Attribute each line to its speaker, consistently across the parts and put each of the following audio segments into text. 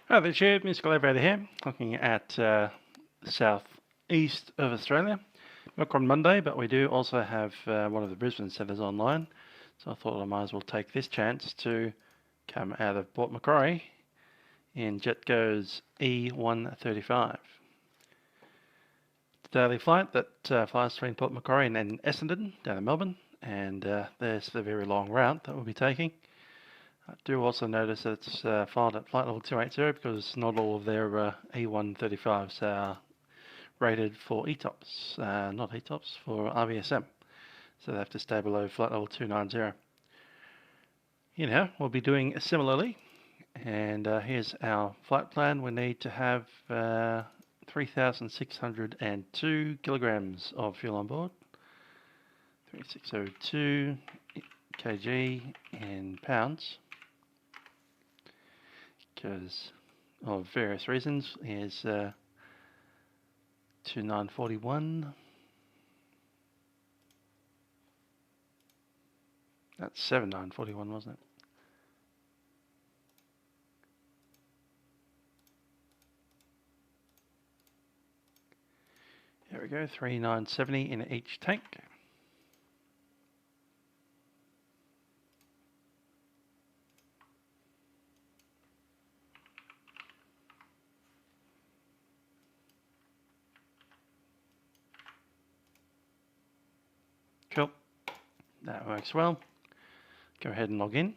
Speaker 1: Hi there, Chair. Musical Elevator here, looking at southeast of Australia. Look on Monday, but we do also have one of the Brisbane Centres online, so I thought I might as well take this chance to come out of Port Macquarie in JetGo's E135. It's a daily flight that flies between Port Macquarie and Essendon down in Melbourne, and there's the very long route that we'll be taking. I do also notice that it's filed at flight level 280 because not all of their E135s are rated for ETOPS, not ETOPS, for RVSM. So they have to stay below flight level 290. We'll be doing similarly. And here's our flight plan. We need to have 3,602 kilograms of fuel on board. 3,602 kg in pounds. Because of various reasons. Here's 2941. That's 7941, wasn't it? There we go, 3970 in each tank. Cool, that works well. Go ahead and log in.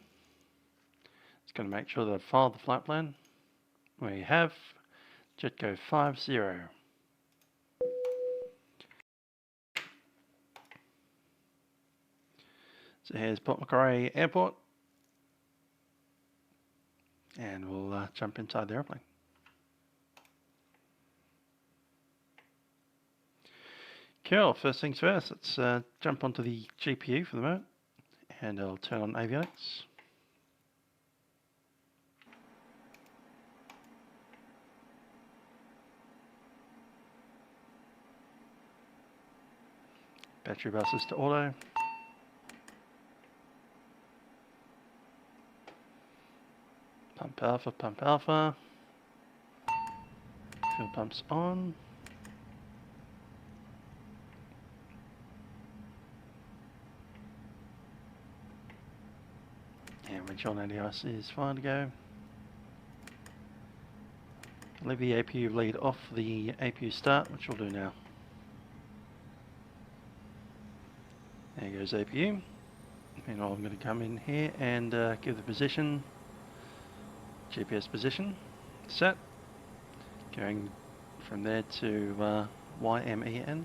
Speaker 1: It's going to make sure that I've filed the flight plan. We have JetGo 50. So here's Port Macquarie Airport. And we'll jump inside the airplane. Cool, first things first, let's jump onto the GPU for the moment. And I'll turn on avionics. Battery buses to auto. Pump alpha, pump alpha. Fuel pumps on. And when John ADIS is fine to go. Leave the APU lead off the APU start, which we'll do now. There goes APU. And I'm going to come in here and give the position, GPS position, set. Going from there to YMML.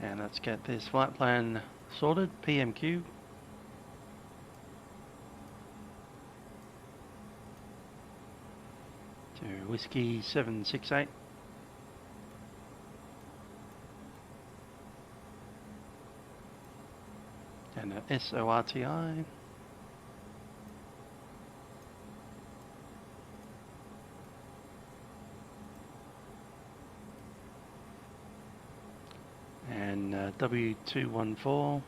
Speaker 1: And let's get this flight plan sorted, PMQ. To Whiskey 768. And a SORTI. And W214.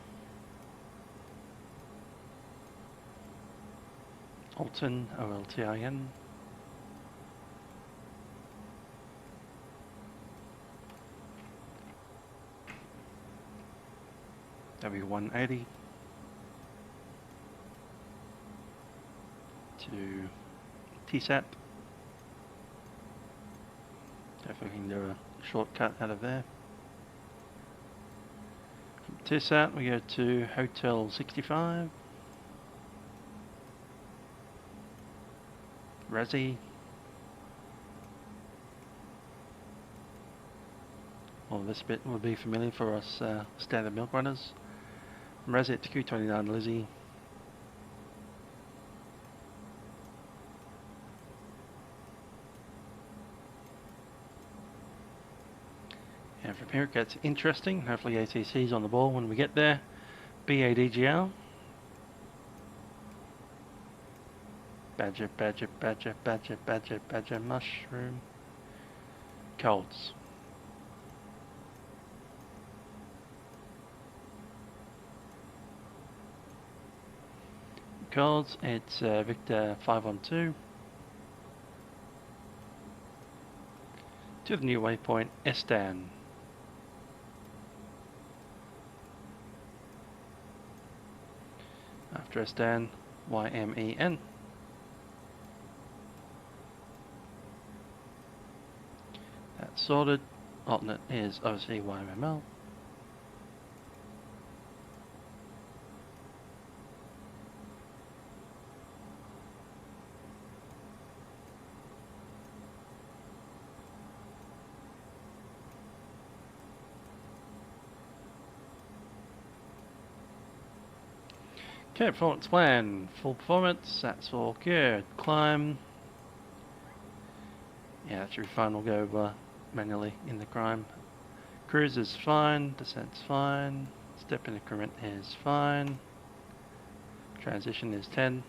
Speaker 1: Alton, OLTIN. W180 to TSAT. If we can do a shortcut out of there. From TSAT we go to Hotel 65. Razzie. Well, this bit will be familiar for us standard milk runners. From Razzie to Q29 Lizzie. And from here it gets interesting. Hopefully ATC's on the ball when we get there. BADGL. Badger, badger, badger, badger, badger, badger, mushroom. Colds. codes, it's Victor 512 to the new waypoint Essendon. After Essendon, YMEN. That's sorted. Alternate is obviously YMML. Okay, performance plan. Full performance, that's all good. Climb. Yeah, that should be fine. We'll go manually in the climb. Cruise is fine. Descent's fine. Step in increment is fine. Transition is 10.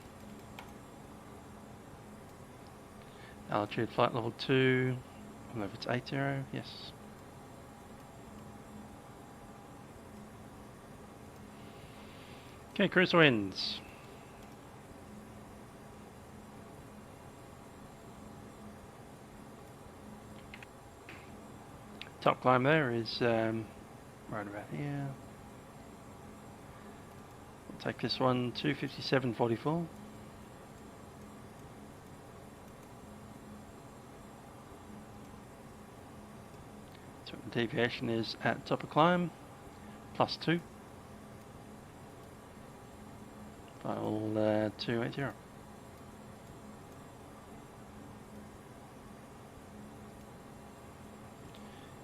Speaker 1: Altitude flight level 2. I don't know if it's 80. Yes. Okay, cruise winds. Top climb there is right about here. We'll take this one, 257.44. So the deviation is at top of climb, +2. Final 280.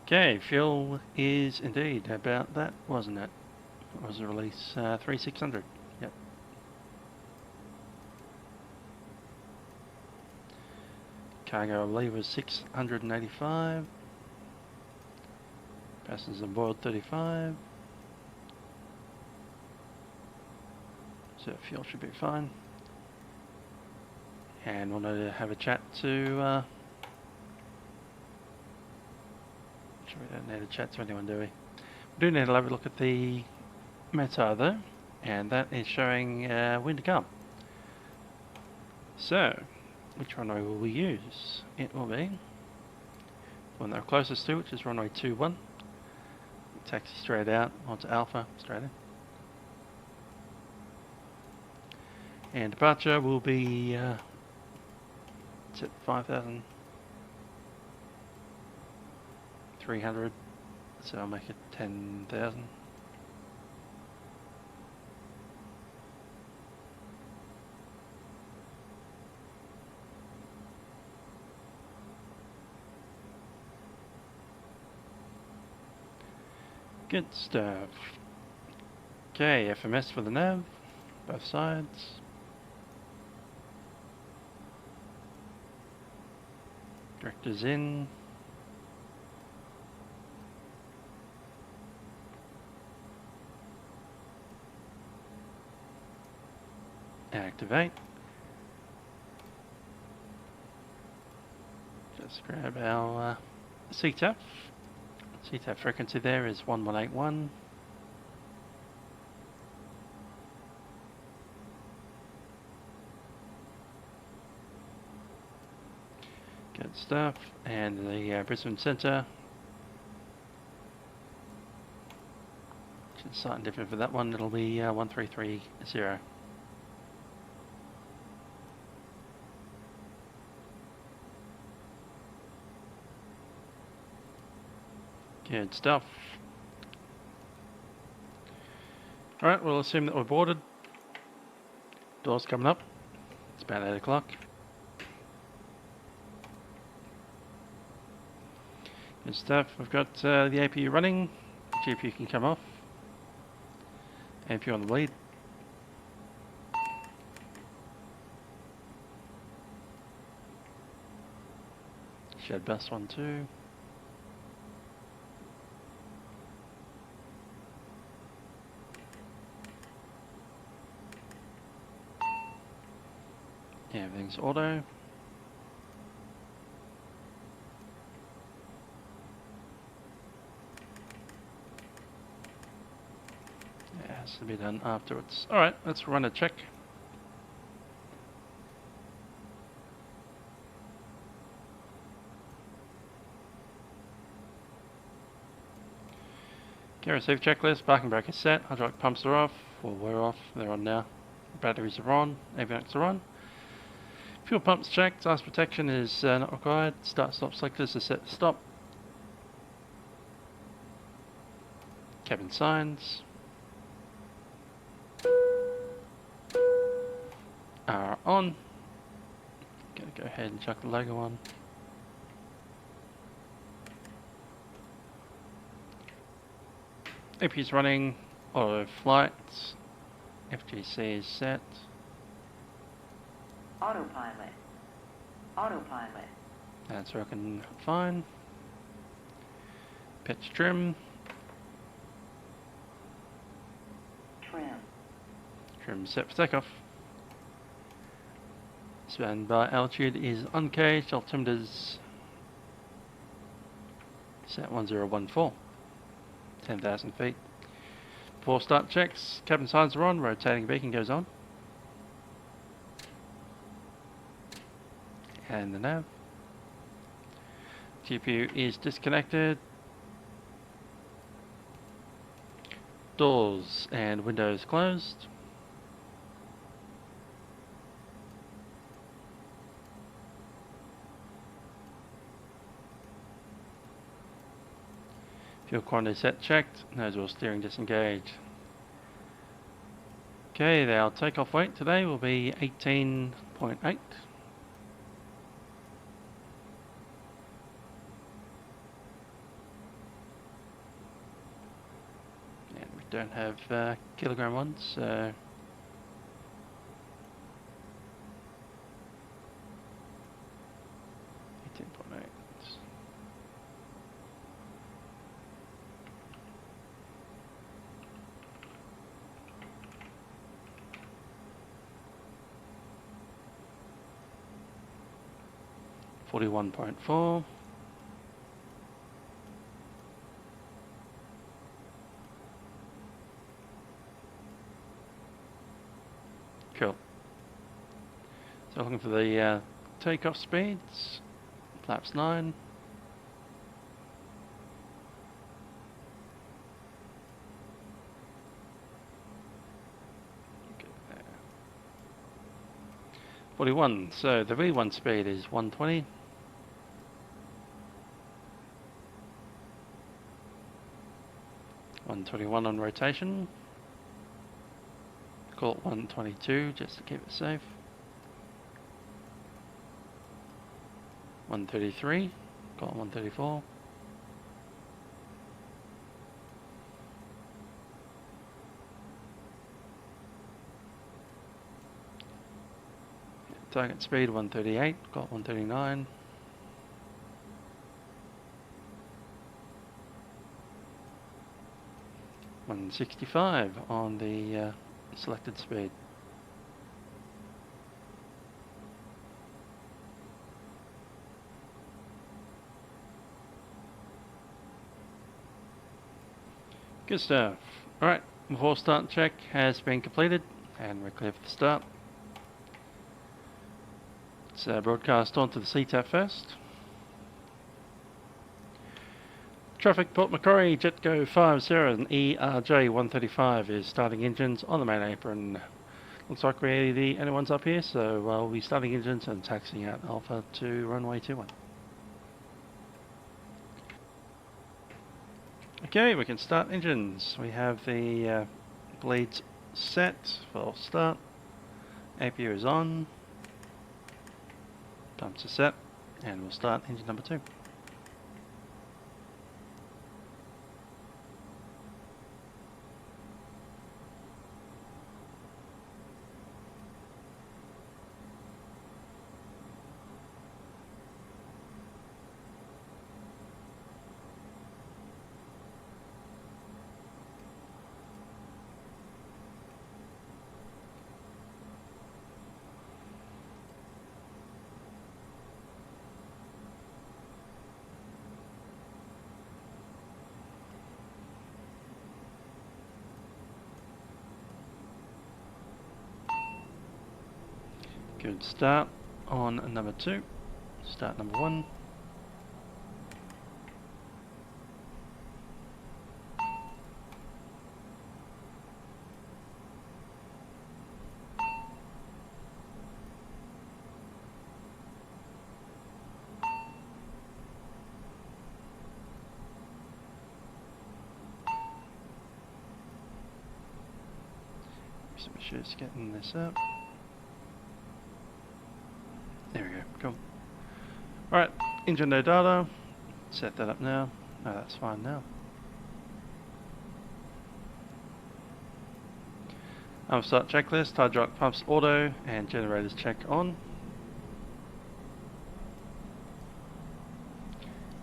Speaker 1: Okay, fuel is indeed about that, wasn't it? It was a release 3600. Yep. Cargo, I believe, was 685. Passengers on board 35. So fuel should be fine. And we'll need to have a chat to... we don't need to chat to anyone, do we? We do need to have a look at the METAR though, and that is showing wind to come. So, which runway will we use? It will be one they're closest to, which is runway 21. Taxi straight out onto Alpha, straight in. And departure will be it's at 5,300, so I'll make it 10,000. Good stuff. Okay, FMS for the nav, both sides. Directors in. Activate. Just grab our CTAF. CTAF frequency there is 1181. Good stuff. And the Brisbane Centre, which is slightly different for that one, it'll be 1330. Good stuff. Alright, we'll assume that we're boarded. Doors coming up. It's about 8 o'clock. Good stuff. We've got the APU running. GPU can come off. APU on the lead. Shed bus 1, 2. Yeah, everything's auto. Yeah, it has to be done afterwards. Alright, let's run a check. Okay, receive checklist. Parking brake is set. Hydraulic pumps are off. Or were off. They're on now. Batteries are on. Avionics are on. Fuel pumps checked. Ice protection is not required. Start stop selectors are set to stop. Cabin signs are on. Gonna go ahead and chuck the logo on. AP is running. Auto flight. FGC is set.
Speaker 2: Autopilot. Autopilot.
Speaker 1: That's working fine. Pitch trim.
Speaker 2: Trim.
Speaker 1: Trim set for takeoff. Standby altitude is uncaged. Altimeters set 1014. 10,000 feet. Before start checks, cabin signs are on. Rotating beacon goes on. And the nav. GPU is disconnected. Doors and windows closed. Fuel quantity set checked. Nose wheel steering disengaged. Okay, our takeoff weight today will be 18.8. And we don't have kilogram ones, so 18.8. 41.4. Cool. So looking for the takeoff speeds. Flaps 9. Okay, there. 41. So the V1 speed is 120. $121 on rotation. Call it 122 just to keep it safe. 133. Call it 134. Target speed 138. Call it 139. $165 on the selected speed. Good stuff. Alright, before start check has been completed and we're clear for the start. Let's broadcast onto the CTAP first. Traffic Port Macquarie, JetGo 50 and ERJ135 is starting engines on the main apron. Looks like we're the only ones up here, so we'll be starting engines and taxiing out Alpha to runway 21. Okay, we can start engines. We have the bleeds set for start. APU is on. Pumps are set, and we'll start engine number 2. Good start on number 2. Start number 1. some issues getting this up. There we go, cool. Alright, engine no data. Set that up now. No, that's fine now. Start checklist, hydraulic pumps auto and generators check on.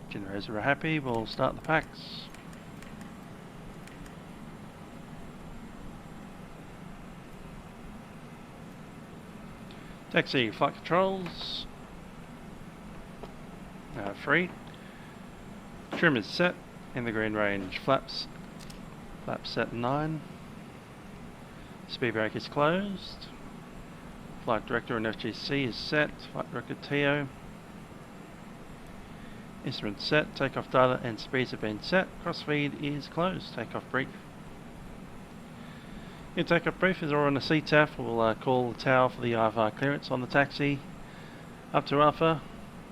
Speaker 1: Generators are happy, we'll start the packs. Taxi flight controls. Free. Trim is set in the green range. Flaps set 9. Speed brake is closed. Flight director and FGC is set. Flight director TO. Instrument set. Takeoff data and speeds have been set. Crossfeed is closed. Takeoff brief. In takeoff brief is on a CTAF. We'll call the tower for the IFR clearance on the taxi. Up to Alpha.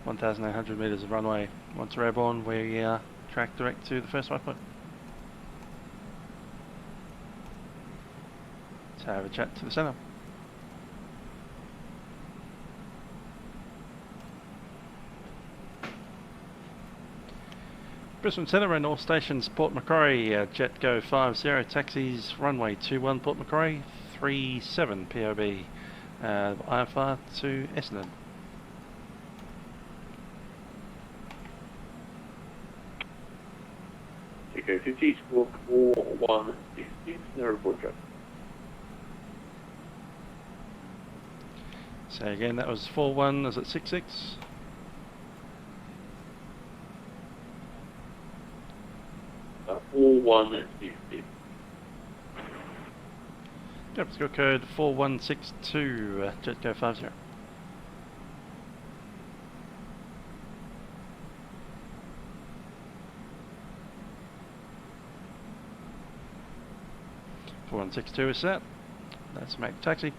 Speaker 1: 1,800 metres of runway. Once we're airborne, we track direct to the first waypoint. So have a chat to the centre. Brisbane Centre and all stations, Port Macquarie, JetGo 50, taxis, runway 21, Port Macquarie, 37 POB, IFR to Essendon.
Speaker 3: Echo 50, squawk 4166, no report traffic.
Speaker 1: Say again, that was 41, is it 66?
Speaker 3: Uh, 4160.
Speaker 1: Yep, let's go code 4162, JetGo 50. (4162) is set. Let's make taxi.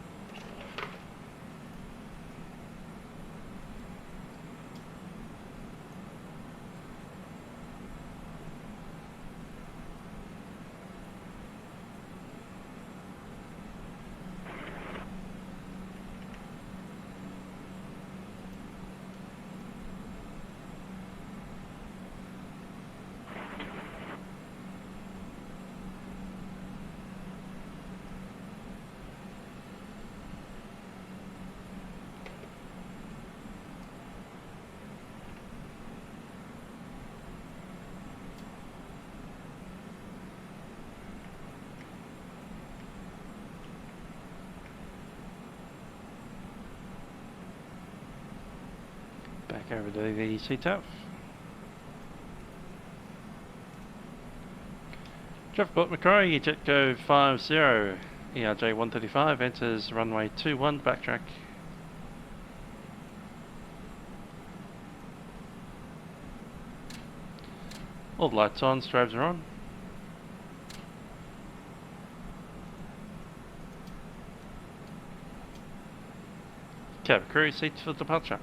Speaker 1: Back over to the CTAF. Traffic Port Macquarie, JetGo 50, ERJ135 enters runway 21, backtrack. All the lights on, strobes are on. Cabin crew, seats for departure.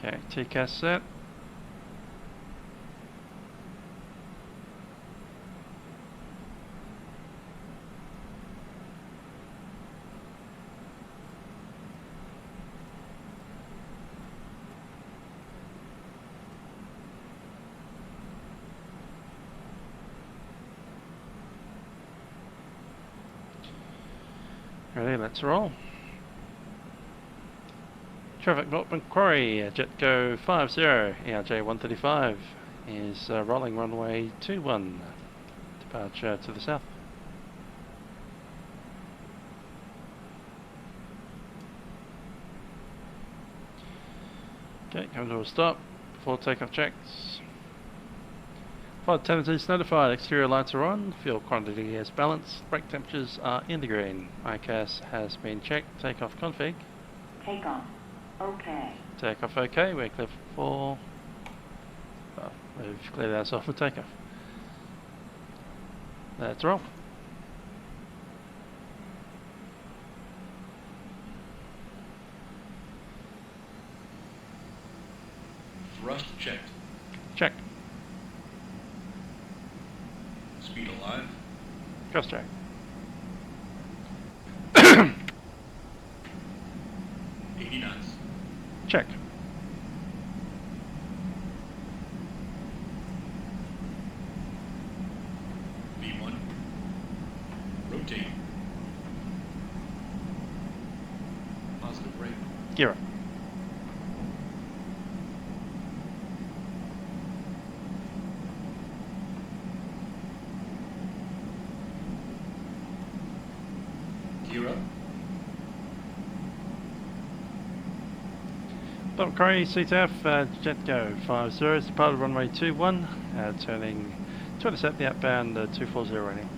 Speaker 1: Okay, TCAS set. Ready, let's roll. Traffic Port Macquarie, JetGo 50, ERJ135 is rolling runway 21, departure to the south. Okay, come to a stop before takeoff checks. Flight attendant is notified, exterior lights are on, fuel quantity is balanced, brake temperatures are in the green. ICAS has been checked, takeoff config.
Speaker 2: Takeoff. Okay.
Speaker 1: Takeoff okay, we're clear for... Well, we've cleared ourselves for takeoff. Let's roll.
Speaker 4: thrust checked.
Speaker 1: Check.
Speaker 4: Speed alive.
Speaker 1: Cross check.
Speaker 4: 80 knots.
Speaker 1: Check.
Speaker 4: V1. Rotate. Positive rate.
Speaker 1: Gear up.
Speaker 4: Gear up.
Speaker 1: Macquarie, CTF, JetGo 50 is departed runway 21, turning to intercept the outbound 240 rating.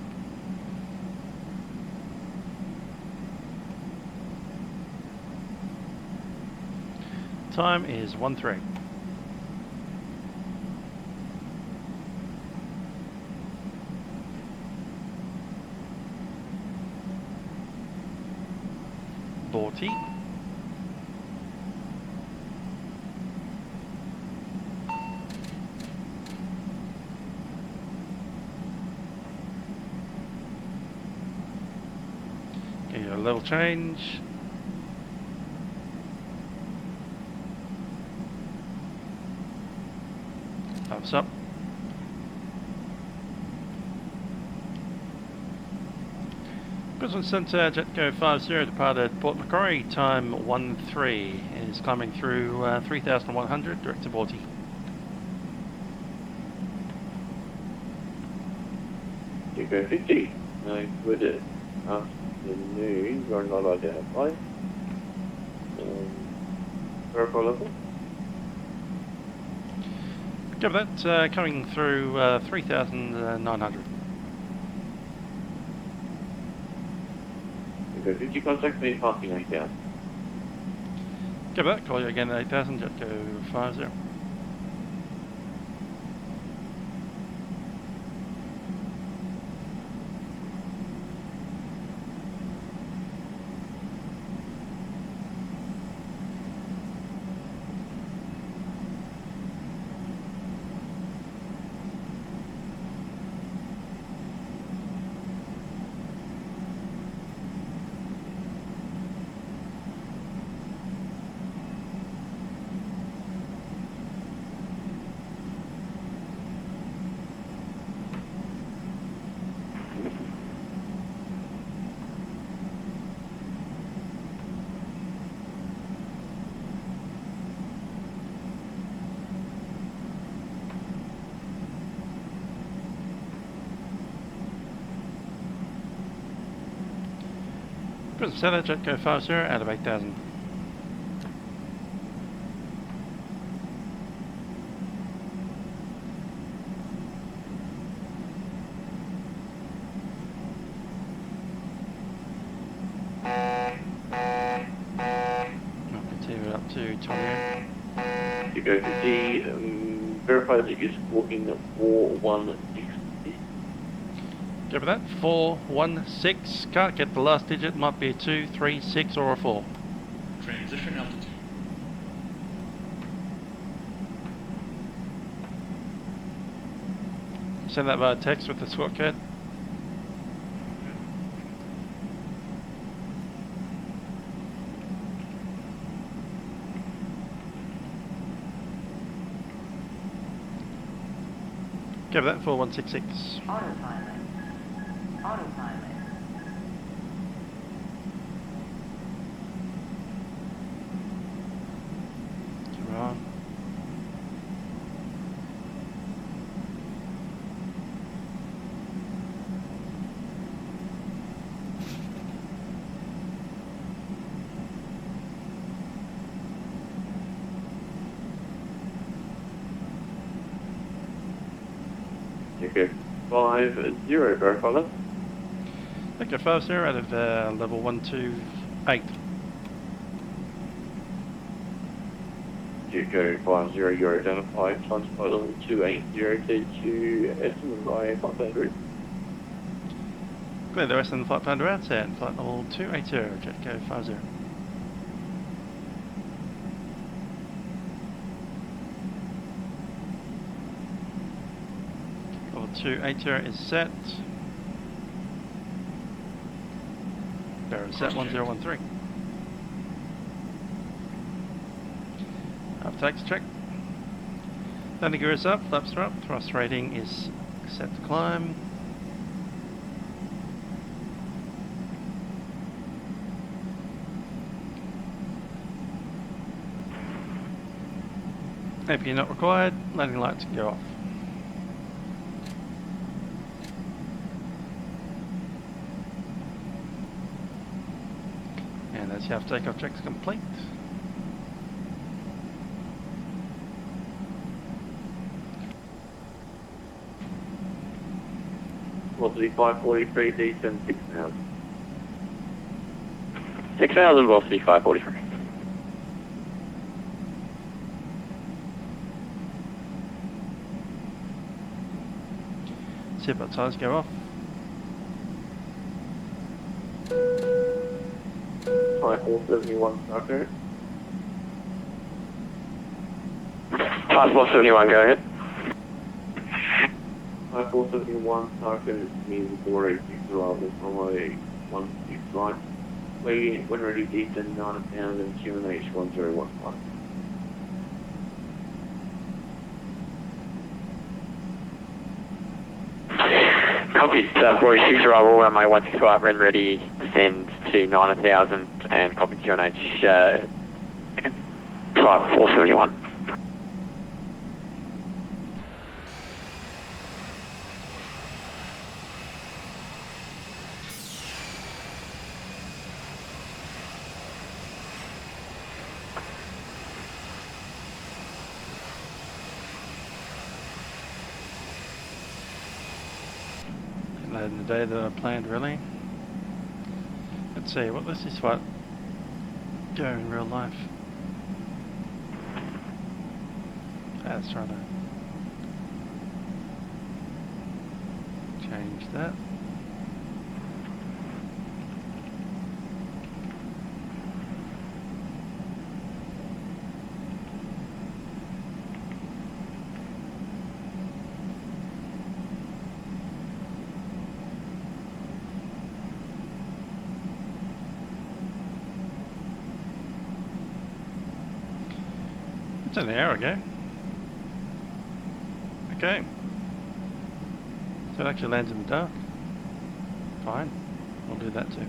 Speaker 1: Time is 13. Borty. Get your level change. Thumbs up. Brisbane Centre, JetGo 50 departed Port Macquarie, time 13, is climbing through 3,100, direct to Borty.
Speaker 3: JetGo 50. No, good afternoon. You're not identified. Verify level.
Speaker 1: Give that, coming through 3,900.
Speaker 3: JetGo 50, contact me parking 8000.
Speaker 1: Give that, call you again at 8,000, JetGo 50. Brisbane Centre, JetGo 50 out of 8,000. I'll continue it up to 28.
Speaker 3: JetGo 50, verify that you're walking 4160.
Speaker 1: Give that, 416, can't get the last digit, might be a 2, 3, 6 or a 4.
Speaker 4: Transition altitude.
Speaker 1: Send that via text with the squawk code. Give that 4166.
Speaker 2: Autopilot. Autopilot.
Speaker 1: Come on.
Speaker 3: JetGo 50, verify that.
Speaker 1: Okay, 50 out of level 128.
Speaker 3: JetGo 50, you're identified, flight level 280 to Essendon by 500.
Speaker 1: Clear the rest of the flight plan to outset, flight level 280, JetGo 50. 280 is set. There is set 1013. Takes check. Landing gear is up, flaps are up, thrust rating is set to climb. If you're not required, landing lights can go off. And that's your takeoff checks complete.
Speaker 3: Velocity 543, descend 6,000. 6,000, velocity 543.
Speaker 1: Seatbelt signs go off.
Speaker 3: 5471, Doctor. 5471, go ahead. 5471, Doctor, means 486 arrival from a 16 line. When ready, descend 9,000, QNH 1015. Copy, 46 arrival, runway 165, when ready, descend to 9,000 and copy QNH 5471.
Speaker 1: Later in the day that I planned, really. Let's see, what this is what go in real life. Let's try to change that. It's an hour ago. Okay. So it actually lands in the dark. Fine. We'll do that too.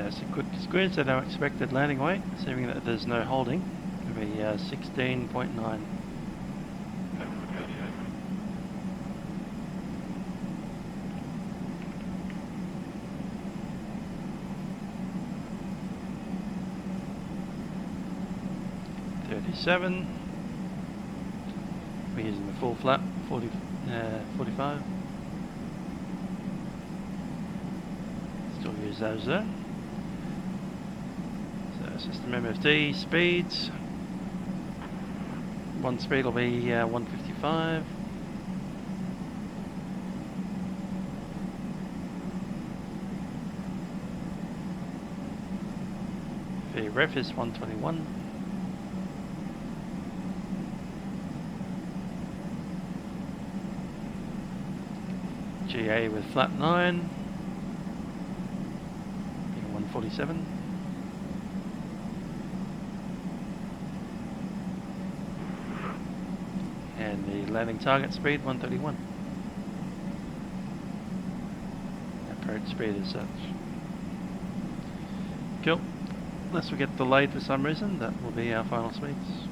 Speaker 1: So good squares at our expected landing weight, assuming that there's no holding. It'll be 16.9. We're using the full flap, 45. Still use those there. System MFD speeds. One speed will be 155. The ref is 121. GA with flap 9. 147. And the landing target speed 131. Approach speed as such. Cool. Unless we get delayed for some reason, that will be our final speeds.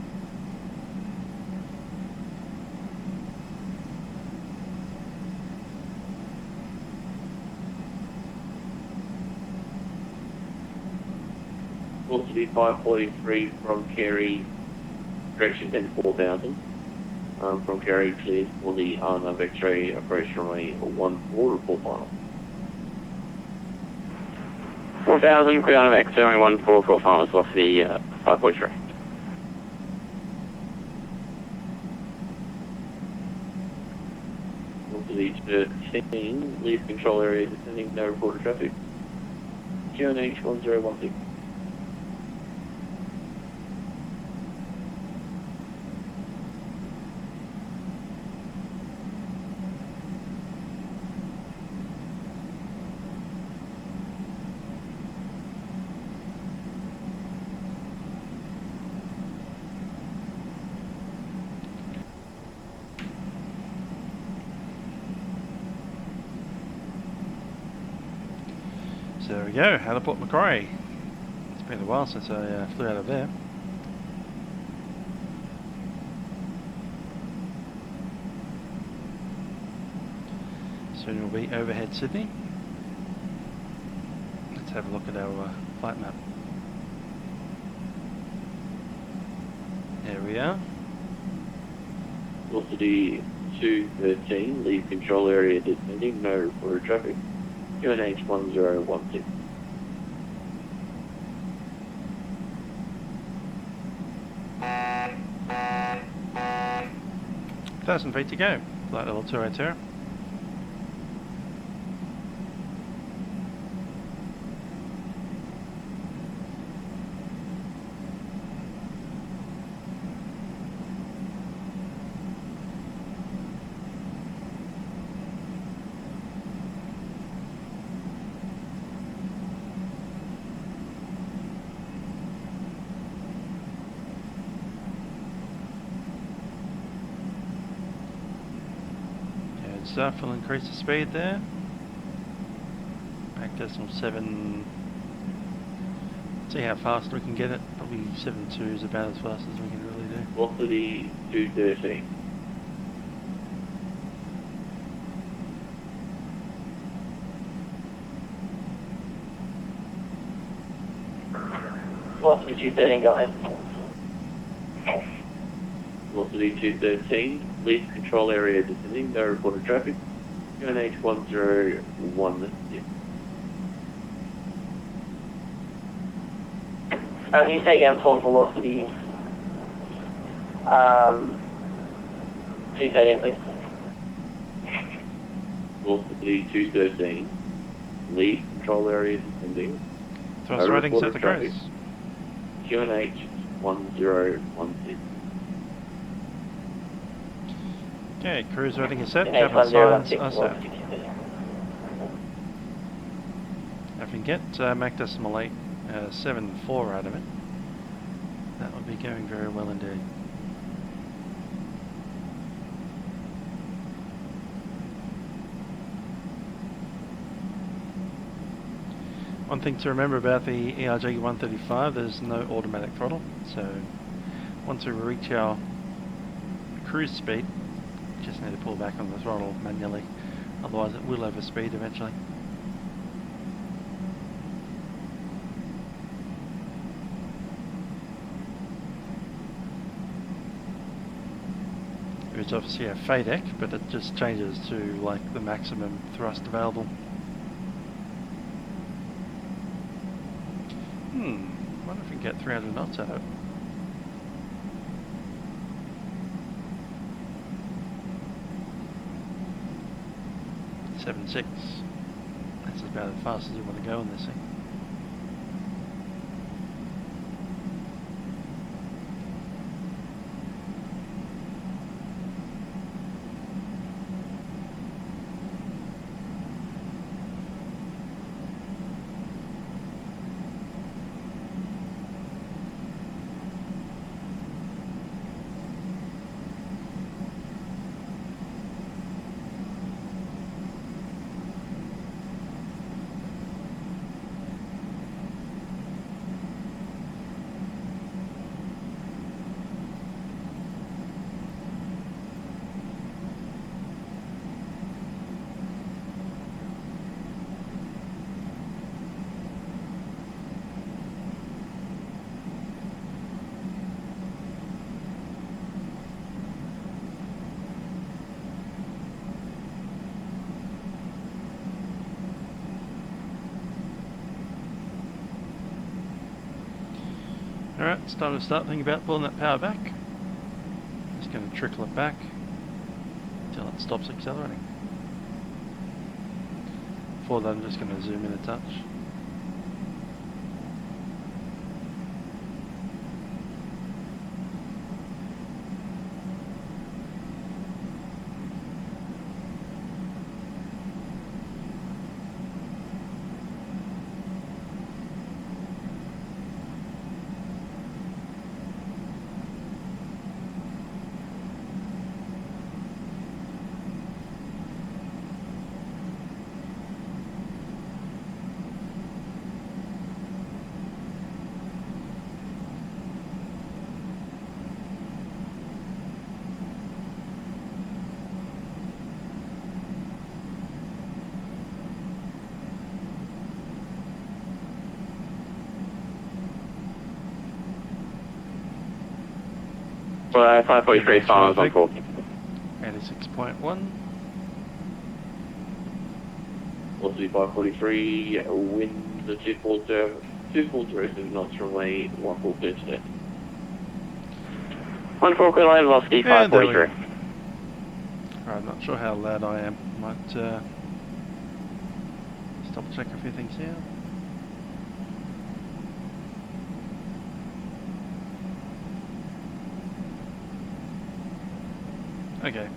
Speaker 3: Velocity 543 from Carey, direction 10 4000. from Gary cleared for the R9 X-ray approach runway 14, report final. 4000, clear on X-ray 14, report final, velocity 5.3. Velocity 13, leave control area descending, no reported traffic. QNH 1016.
Speaker 1: So there we go, out of Port Macquarie. It's been a while since I flew out of there. Soon we'll be overhead Sydney. Let's have a look at our flight map. There we are.
Speaker 3: Velocity 213, leave control area descending, no reported traffic. QNH 1016.
Speaker 1: Thousand feet to go. Flight level 280. Stuff will increase the speed there. Back decimal 7. See how fast we can get it. Probably 7.2 is about as fast as we can really do.
Speaker 3: Velocity 213.
Speaker 5: Velocity 213, go ahead.
Speaker 3: Velocity 213, leave control area descending, no reported traffic. QNH 1016.
Speaker 5: Can you say again full velocity? 213, please.
Speaker 3: Velocity 213, leave control area descending.
Speaker 1: Thrust rating set to
Speaker 3: traffic.
Speaker 1: cruise.
Speaker 3: QNH 1016.
Speaker 1: Okay, cruise rating is set.
Speaker 5: QNH
Speaker 1: Cabin signs
Speaker 5: 1016,
Speaker 1: are set.
Speaker 5: velocity 213.
Speaker 1: If we can get Mach decimal 8, 7.4 out of it, that would be going very well indeed. One thing to remember about the ERJ135, there's no automatic throttle, so once we reach our cruise speed, just need to pull back on the throttle manually, otherwise it will overspeed eventually. There's obviously a FADEC, but it just changes to like the maximum thrust available. Wonder if we can get 300 knots out of it. .76. That's about as fast as you want to go in this thing. Alright, it's time to start thinking about pulling that power back. Just going to trickle it back until it stops accelerating. Before that, I'm just going to zoom in a touch.
Speaker 5: Well, 543 silence on 4.
Speaker 1: 86.1.
Speaker 3: Velocity 543, wind the 240 knots from a 142 today.
Speaker 5: 14 clear line, velocity
Speaker 1: And there we
Speaker 5: 543.
Speaker 1: go. Alright, I'm not sure how loud I am. Might just double check a few things here. Okay,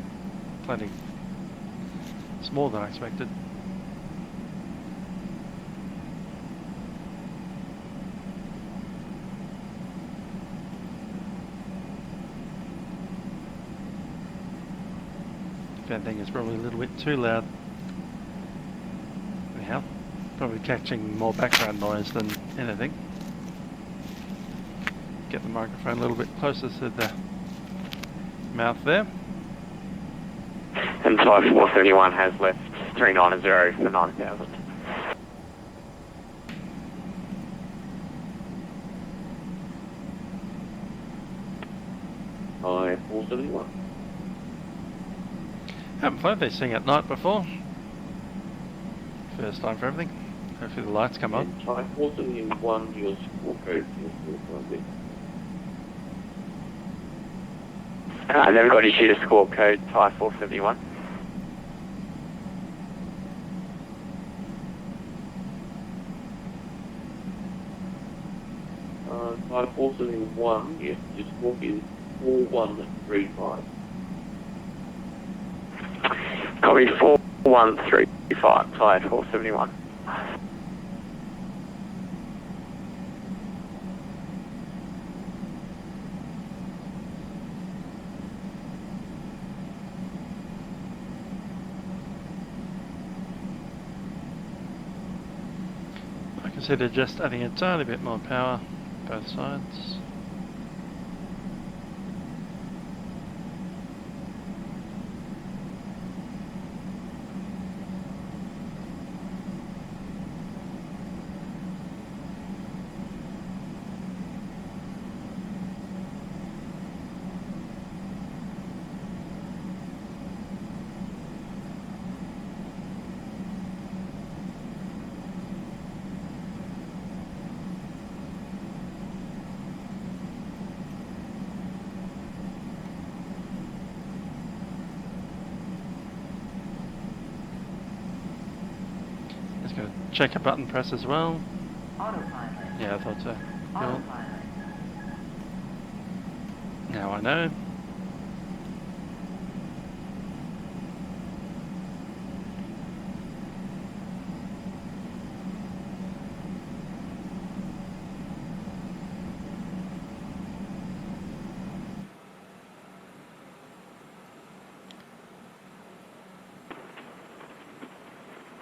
Speaker 1: plenty. It's more than I expected. If anything, it's probably a little bit too loud. Anyhow, probably catching more background noise than anything. Get the microphone a little bit closer to the mouth there.
Speaker 5: And 5431 has left 390 for 9,000.
Speaker 3: Hi, 471.
Speaker 1: Haven't flown this thing at night before. First time for everything. Hopefully the lights come on.
Speaker 3: And Thai 471, your score code is
Speaker 5: Everybody shoot a score code, Thai 471.
Speaker 3: Thai 471, yes, your score is 4135.
Speaker 5: Copy 4135, Thai 471.
Speaker 1: I consider just adding a tiny bit more power both sides. Just going to check a button press as well.
Speaker 2: Autopilot.
Speaker 1: Yeah, I thought so. Cool.
Speaker 2: Autopilot.
Speaker 1: Now I know.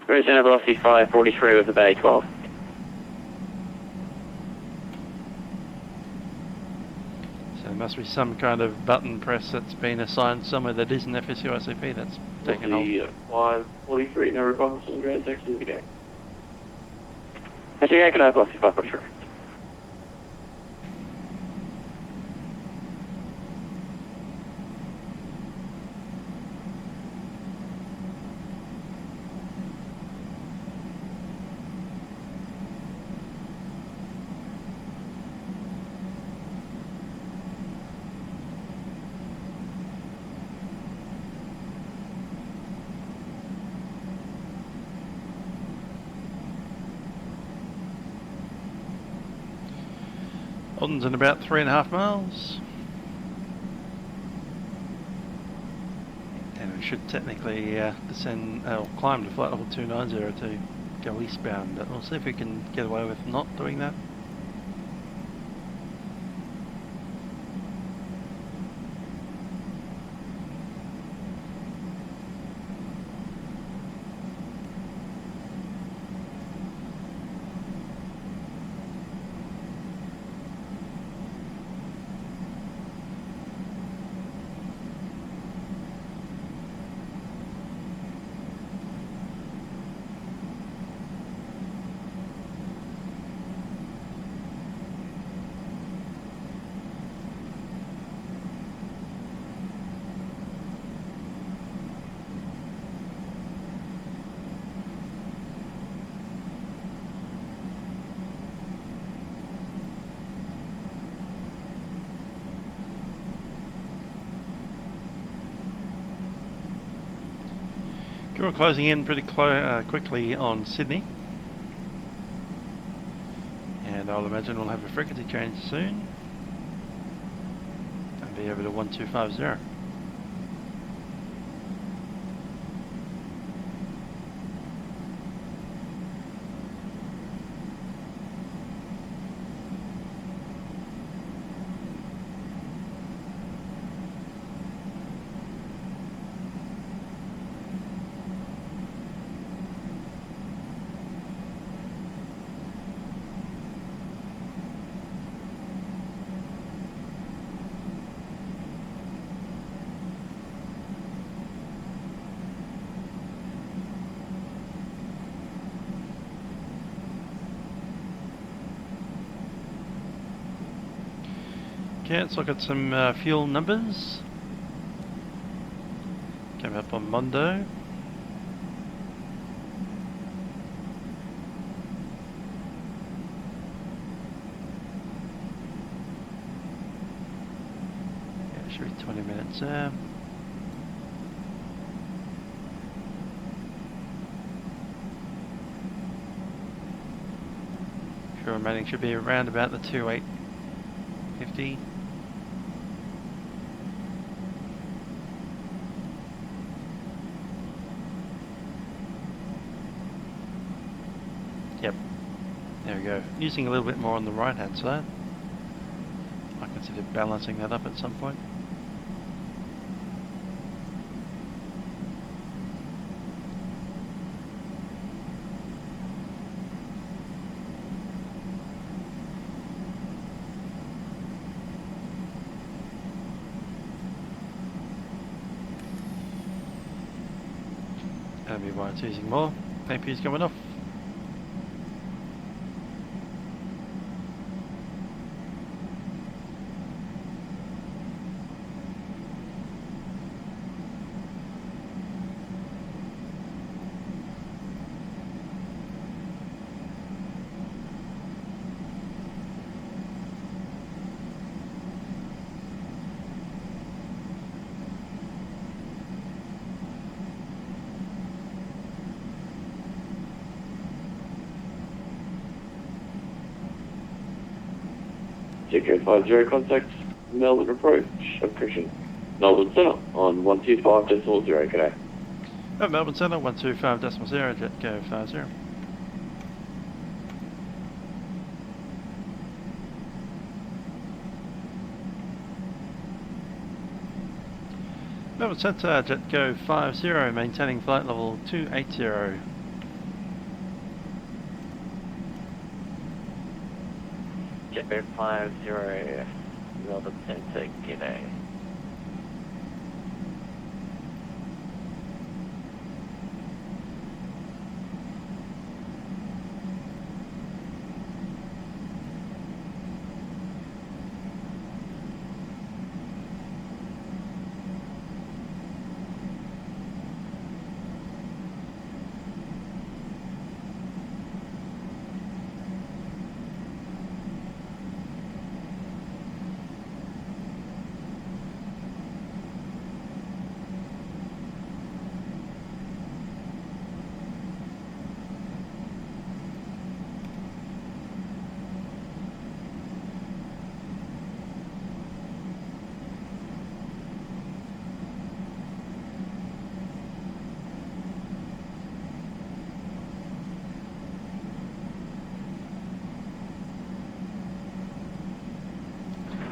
Speaker 5: Brisbane Centre velocity 543 with the bay 12.
Speaker 1: So there must be some kind of button press that's been assigned somewhere that isn't FSU ICP that's taken hold.
Speaker 3: 543, no requirements on ground section of the game.
Speaker 5: That's your Echo velocity 543.
Speaker 1: Melbourne's in about 3.5 miles. And we should technically descend, or climb to flight level 290 to go eastbound, but we'll see if we can get away with not doing that. We're closing in pretty quickly on Sydney, and I'll imagine we'll have a frequency change soon and be over to 1250. Okay, let's look at some fuel numbers. Came up on Mondo. Yeah, should be 20 minutes there. Fuel remaining should be around about the 2850. Yep, there we go. Using a little bit more on the right hand side. I consider balancing that up at some point. That'll be why it's using more. APU's coming off.
Speaker 3: JetGo 50 contact Melbourne approach, approaching Melbourne Centre on 125.0, g'day.
Speaker 1: At Melbourne Centre, 125.0, JetGo 50. Melbourne Centre, JetGo 50, maintaining flight level 280.
Speaker 5: JetGo 50, Melbourne Centre, g'day.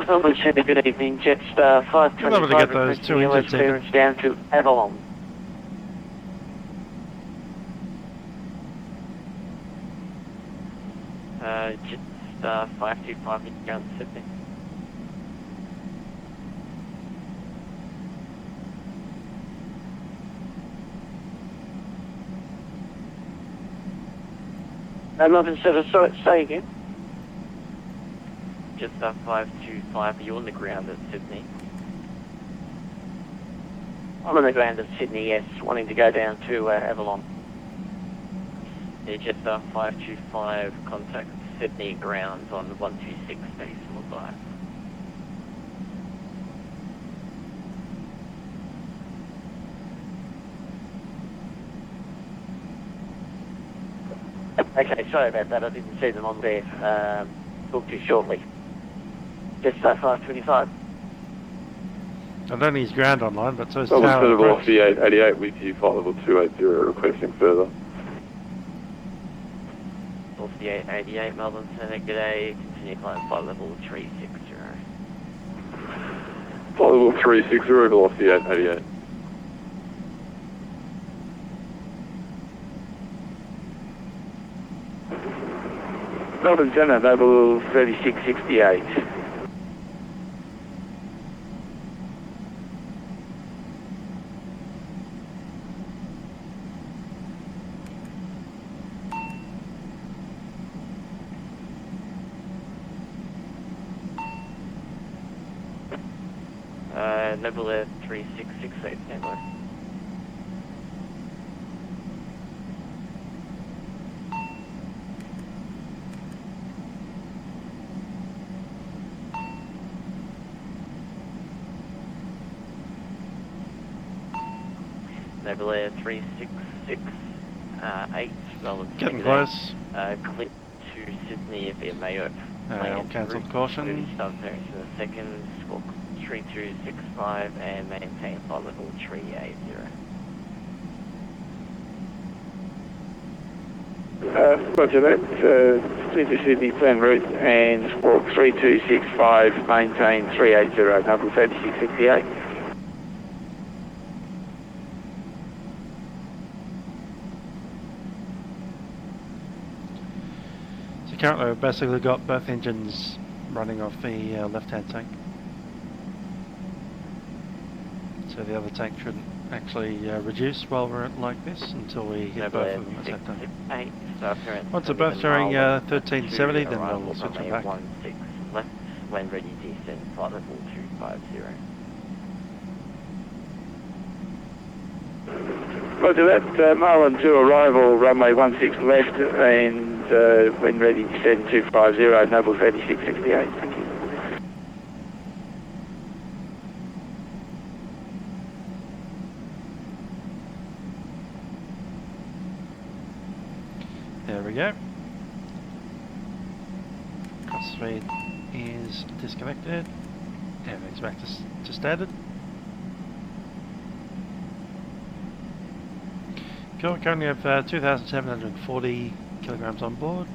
Speaker 3: Melbourne Centre, good evening. Jetstar 525
Speaker 1: You'll be able to get those
Speaker 3: requesting
Speaker 1: two
Speaker 3: yellow
Speaker 1: engine
Speaker 3: clearance down to Avalon.
Speaker 5: Jetstar 525 down to Sydney.
Speaker 3: Melbourne Centre, sorry, say again.
Speaker 5: Jetstar 525, are you on the ground at Sydney?
Speaker 3: I'm on the ground at Sydney, yes, wanting to go down to Avalon.
Speaker 5: Yeah, Jetstar 525, contact Sydney ground on 126 decimal 5.
Speaker 3: Okay, sorry about that, I didn't see them on there. Talk to you shortly. Jetstar 525.
Speaker 1: I don't think he's ground online, but so is
Speaker 6: Melbourne
Speaker 1: Tower
Speaker 6: Centre
Speaker 1: approach.
Speaker 6: Velocity 888 with you, flight level 280, requesting further.
Speaker 5: Velocity 888, Melbourne Centre, g'day, continue climb flight level 360.
Speaker 6: Flight level 360, velocity 888.
Speaker 3: Melbourne Centre, level 3668.
Speaker 5: Level Air 3668, standby. Level Air 3668, Melbourne Centre,
Speaker 1: Getting
Speaker 5: g'day.
Speaker 1: close.
Speaker 5: Clip to Sydney via Mayo.
Speaker 1: I'll cancel caution.
Speaker 5: Start there in a second, squawk 3265 and maintain flight level 380.
Speaker 3: Roger that. Centre Sydney plan route and squawk 3265, maintain 380, number 3668.
Speaker 1: So currently we've basically got both engines running off the left-hand tank. So the other tank shouldn't actually reduce while we're like this until we hit both of them at the same time. Once they're both showing 1370, then we'll switch them back.
Speaker 5: 16 left, when ready descend, flight level 250.
Speaker 3: Roger that. Marlin 2 arrival, runway 16 left, and when ready descend 250, Noble 3668. Thank you.
Speaker 1: There we go. Cross speed is disconnected. Everything's back to standard. Cool, currently have 2,740 kilograms on board.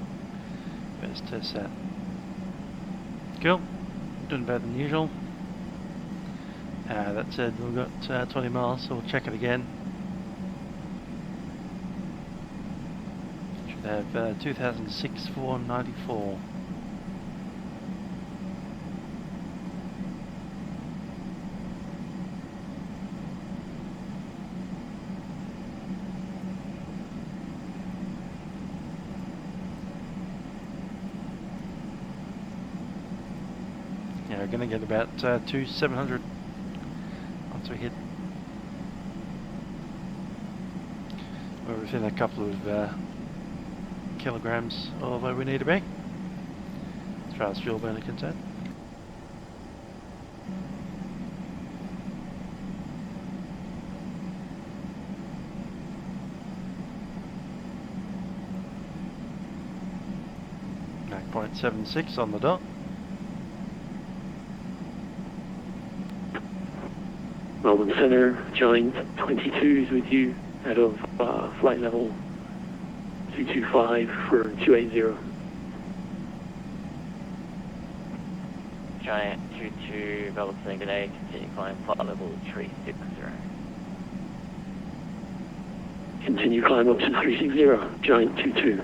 Speaker 1: First test set. Cool, doing better than usual. That said, we've got 20 miles, so we'll check it again. Should have 2,694. Yeah, we're going to get about 2,700 once we hit. We're within a couple of kilograms of where we need to be, as far as fuel burn is concerned. .76 on the dot.
Speaker 3: Melbourne Centre, join 22s with you out of flight level 225 for 280.
Speaker 5: Giant 22, Bella saying good day, continue climb flight level 360.
Speaker 7: Continue climb up to 360, Giant 22.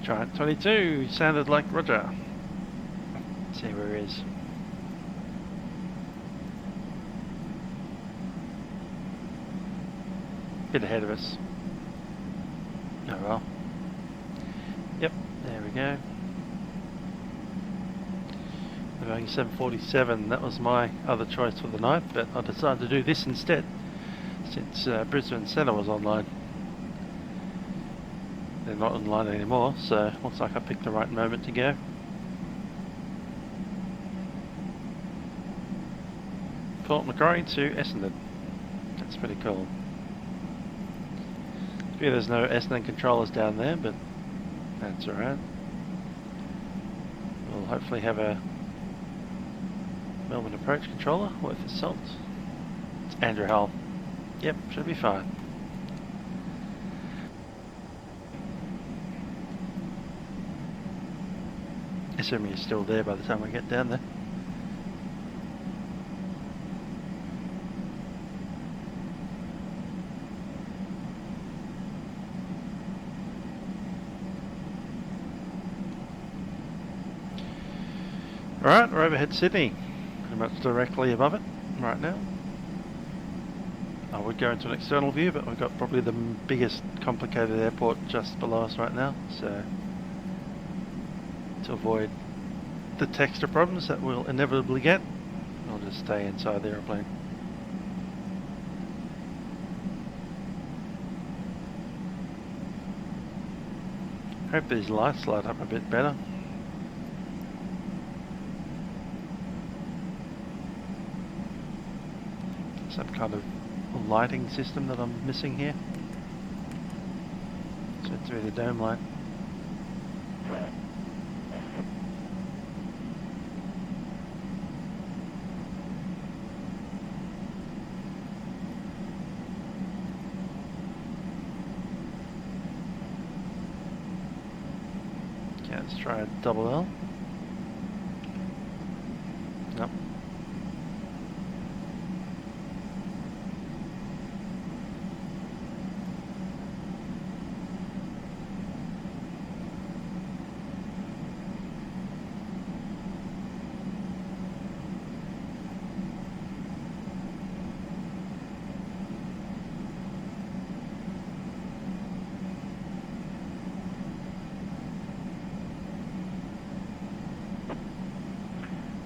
Speaker 1: Giant 22 sounded like Roger. Let's see where he is. Bit ahead of us. Oh well. Yep, there we go. We're going 747, that was my other choice for the night, but I decided to do this instead, since Brisbane Centre was online. They're not online anymore, so looks like I picked the right moment to go. Port Macquarie to Essendon. That's pretty cool. Yeah, there's no Essendon controllers down there, but that's alright. We'll hopefully have a Melbourne approach controller worth its salt. It's Andrew Hull. Yep, should be fine. Assuming he's still there by the time I get down there. Alright, we're overhead Sydney, pretty much directly above it right now. I would go into an external view, but we've got probably the biggest complicated airport just below us right now, so to avoid the texture problems that we'll inevitably get, I'll just stay inside the aeroplane. Hope these lights light up a bit better. Some kind of lighting system that I'm missing here. So through the dome light. Okay, let's try a double L. Nope.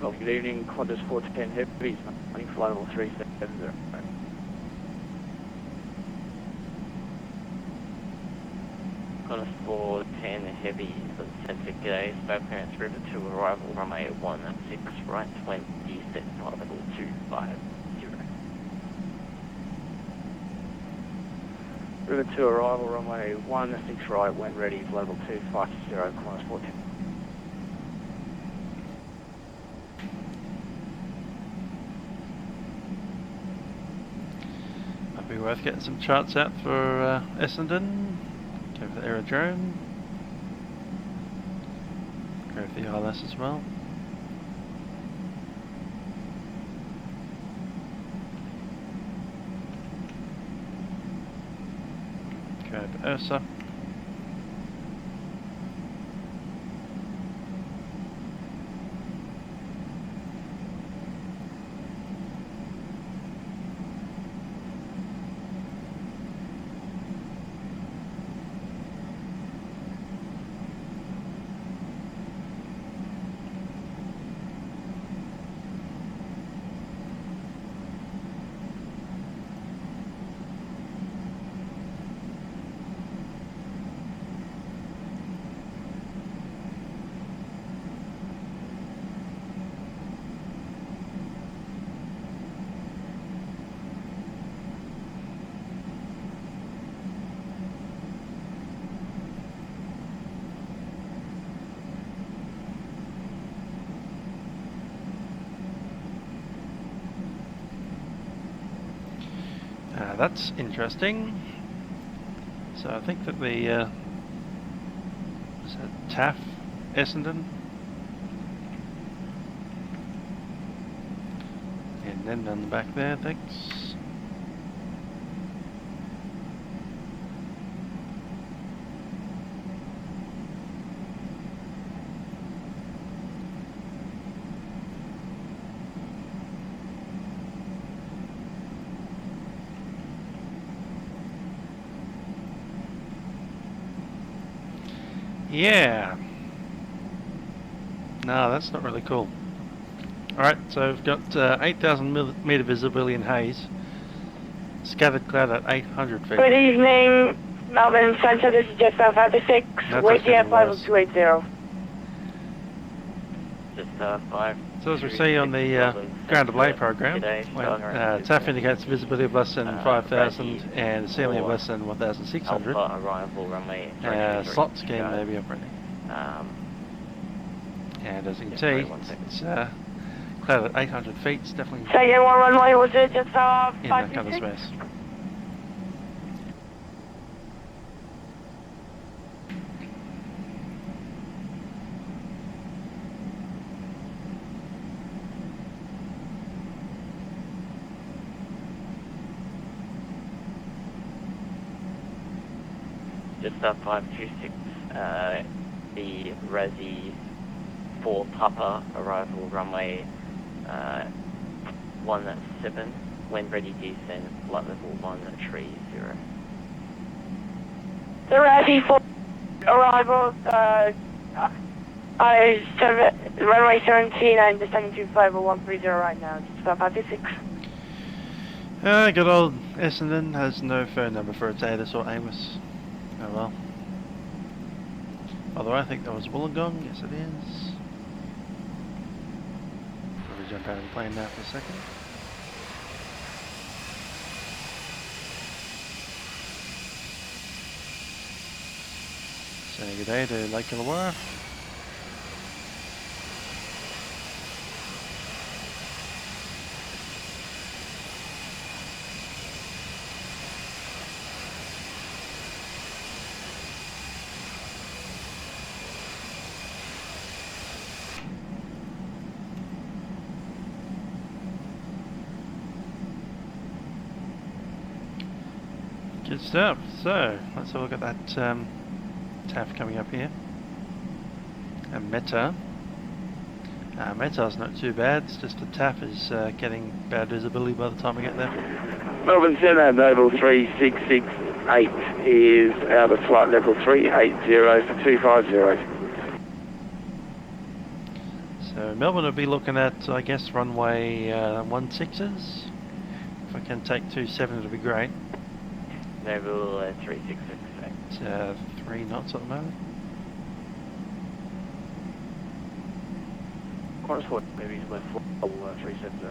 Speaker 5: Well, good evening, Qantas 410 Heavies, running flight level 370. Qantas 410 Heavies, Centre, g'day, Space Parents River to arrival, runway 16 right, 20, set flight level 250. River to arrival, runway 16 right, when ready, level 250, Qantas 410.
Speaker 1: Might be worth getting some charts out for Essendon. Go for the aerodrome. Go for the ILS as well. Go for Ursa. that's interesting. So I think that the is that TAF Essendon, and then on the back there, thanks. Yeah. No, that's not really cool. Alright, so we've got 8,000 metre visibility in haze. Scattered cloud at 800 feet.
Speaker 8: Good evening, Melbourne Centre. This is Jet FSX.
Speaker 1: That's
Speaker 8: Wait
Speaker 1: getting
Speaker 8: level
Speaker 1: worse.
Speaker 8: 280.
Speaker 5: Just 5.
Speaker 1: So as we see on the ground delay program, when TAF indicates visibility of less than 5,000 and ceiling of less than 1,600,
Speaker 5: Alpha arrival runway
Speaker 1: slot scheme may be operating. And as you can see, it's cloud at 800 feet. It's definitely
Speaker 8: Second one runway was it just
Speaker 1: in that kind of
Speaker 8: 526?
Speaker 1: space.
Speaker 5: Just 526, the Resi 4 Papa arrival runway 17, when ready descend, flight level 130.
Speaker 8: The Resi 4 arrival, runway 17 and descending to 50130 right now. Just 526.
Speaker 1: Good old Essendon has no phone number for its ATIS or Amos. Oh well. Although I think that was Wollongong, yes it is. Probably jump out of the plane now for a second. Saying good day to Lake Illawarra. Good stuff. So let's have a look at that TAF coming up here. And Meta. Meta's not too bad. It's just the TAF is getting bad visibility by the time we get there.
Speaker 7: Melbourne Centre, level 3668 is out of flight level 380 for 250.
Speaker 1: So Melbourne will be looking at, I guess, runway 16s. If I can take 27, it'll be great.
Speaker 5: Level 366.
Speaker 1: It's 3 knots at the moment.
Speaker 7: Chorus 4, maybe with 370.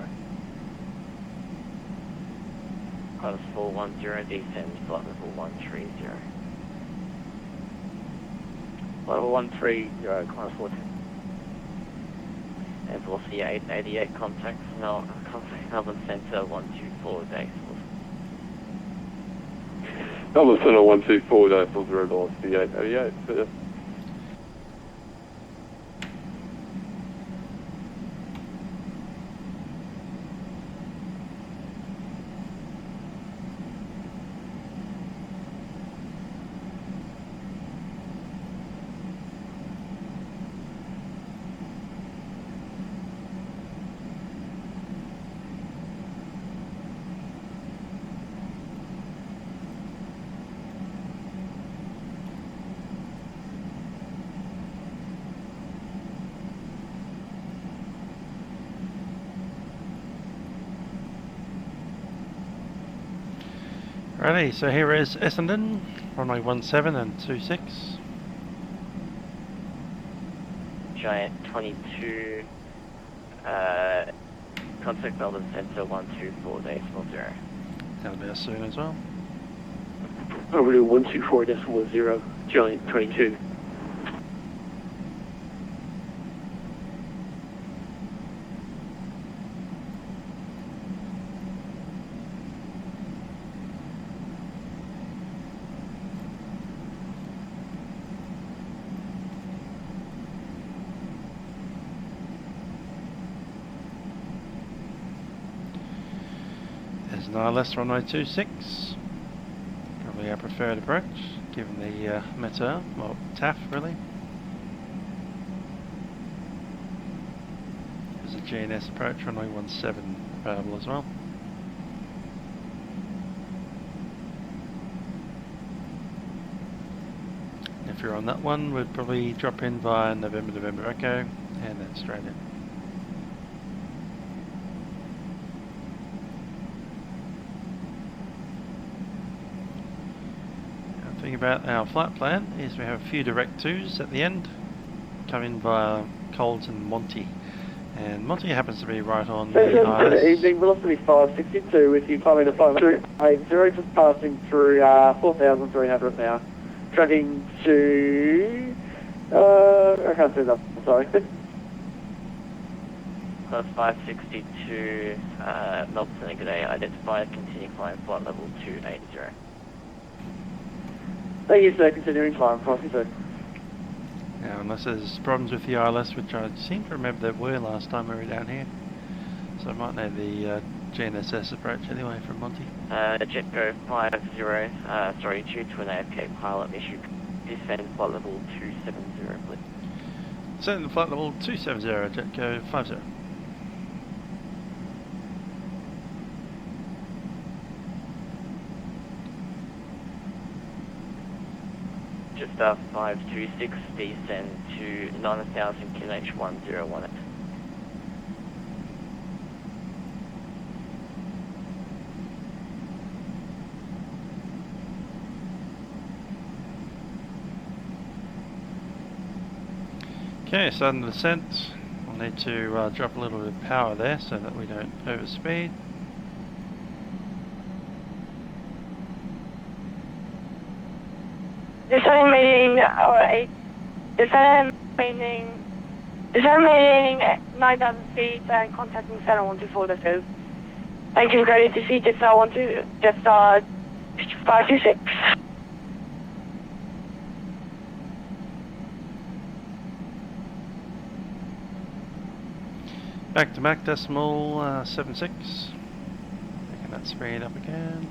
Speaker 5: Class 410 descend, flight level 130.
Speaker 7: Level 130, class 410.
Speaker 5: And velocity 888 contacts, Melbourne Centre 124 days.
Speaker 6: Melbourne Centre 124, Decibel 0 velocity 888.
Speaker 1: Righty, so here is Essendon, runway 17 and 26.
Speaker 5: Giant 22, contact Melbourne Centre 124 decimal 0.
Speaker 1: That'll be us soon as well.
Speaker 7: Over to 124.0, Giant 22.
Speaker 1: an ILS runway 26. Probably our preferred approach, given the METAR, well, TAF really. There's a GNS approach, runway 17 available as well. If you're on that one, we'd probably drop in via November Echo and then straight in. The thing about our flight plan is we have a few direct twos at the end, come in via Coles and Monty. And Monty happens to be right on the ILS.
Speaker 7: Evening, velocity 562 with you climbing to 580, just passing through 4,300 now. Tracking to... I can't see that, sorry.
Speaker 5: Class 562, Melbourne Centre, good day. Identify, continue climb, flight level 280.
Speaker 7: Thank you, sir. Continuing climb, crossing, sir.
Speaker 1: Now, unless there's problems with the ILS, which I seem to remember there were last time we were down here. So I might know the GNSS approach anyway from Monty.
Speaker 5: JetGo 50, due to an AFK pilot issue, descend flight level 270, please.
Speaker 1: Send flight level 270, JetGo 50.
Speaker 5: Just 526, descend to 9000 kH 1018.
Speaker 1: Okay, sudden descent. We'll need to drop a little bit of power there so that we don't overspeed.
Speaker 8: Descending meeting 9,000 feet and contacting Center 124 that says. Thank you, ready to see Jetstar 526.
Speaker 1: Back to back decimal 76. Making that speed up again.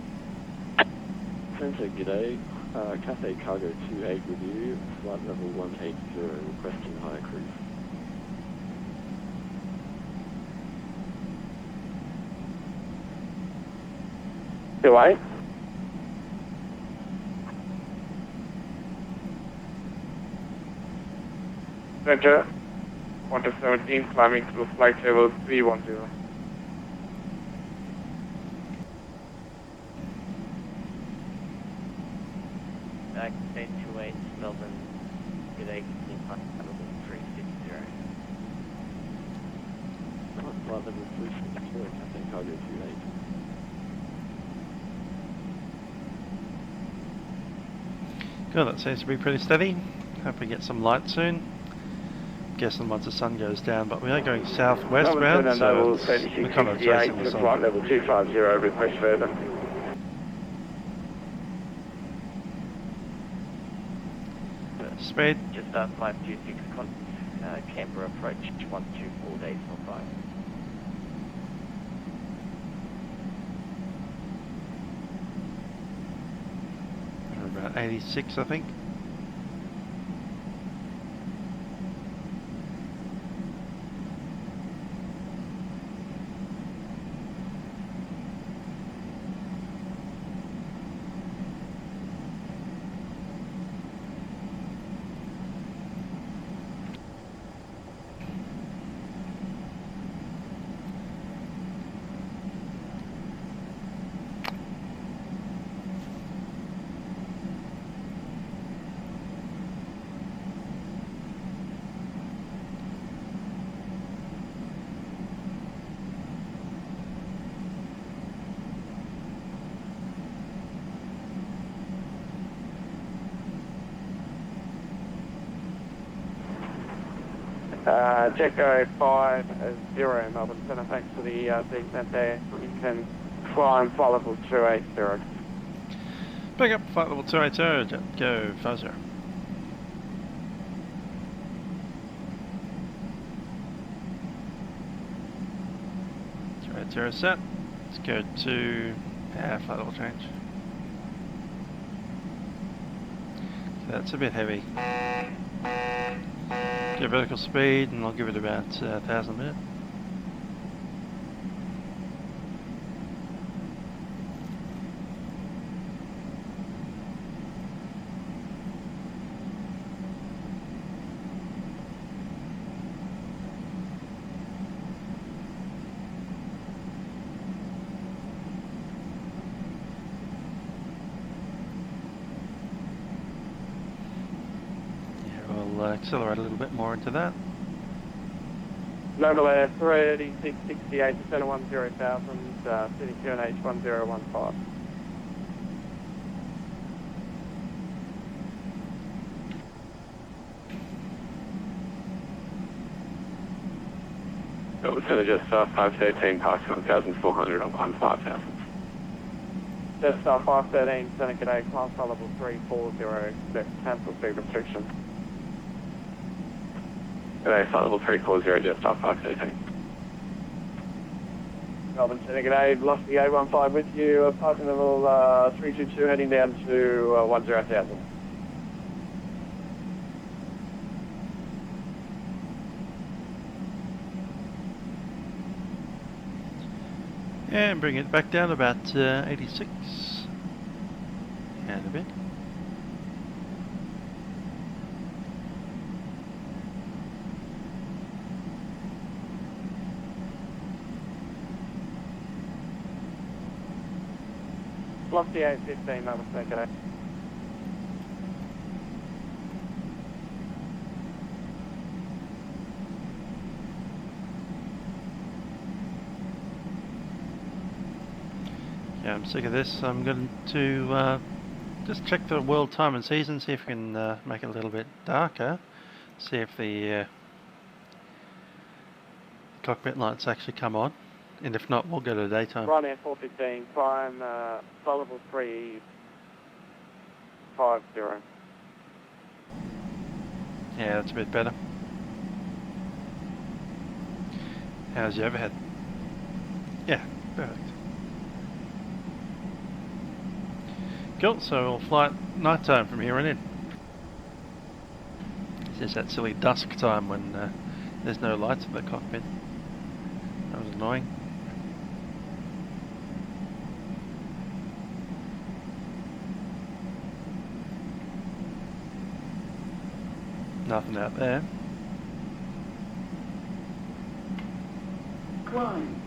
Speaker 6: Centre, g'day. Cathay Cargo 28 with you, flight level 180, requesting higher cruise.
Speaker 7: Do I? Center 1 to 17, climbing to flight level 310.
Speaker 5: Cathay 28, Melbourne, good day, continue flight level 360.
Speaker 6: Flight level 360, Cathay Cargo 28.
Speaker 1: Good, that seems to be pretty steady. Hope we get some light soon. Guessing once the sun goes down, but we are going southwestbound, so we're kind of chasing the sun.
Speaker 7: Flight level 250, request further.
Speaker 1: Speed.
Speaker 5: Just 526, Canberra approach 124 days on 5.
Speaker 1: We're about 86, I think.
Speaker 7: JetGo 50, Melbourne Centre, thanks for the descent there. You can climb flight level 280.
Speaker 1: Pick up flight level 280, JetGo 50. 280 set. Let's go to Yeah, flight level change. That's a bit heavy. Get vertical speed and I'll give it about 1,000 a minute. Accelerate a little bit more into that.
Speaker 7: Local Air 3668 to Center 10,000, Sydney QNH 1015.
Speaker 3: That was going to just 513 past 1,400 on 5,000.
Speaker 7: Just 513, Center G'day, class level 340, expect cancel speed restriction.
Speaker 3: G'day, flight level 340, just 513.
Speaker 7: Melbourne Center G'day, Velocity 815 with you, passing level 322 heading down to 10,000.
Speaker 1: And bring it back down about 86 and a bit.
Speaker 7: Velocity 815, Melbourne Center G'day.
Speaker 1: Yeah, I'm sick of this. I'm going to just check the world time and season, see if we can make it a little bit darker, see if the cockpit lights actually come on, and if not, we'll go to daytime.
Speaker 7: Ryanair 415, climb flight level 350.
Speaker 1: Yeah, that's a bit better. How's the overhead? Yeah, perfect. Cool, so we'll fly at night time from here on in. It's just that silly dusk time when there's no lights in the cockpit. That was annoying. Nothing out there.
Speaker 2: Climb.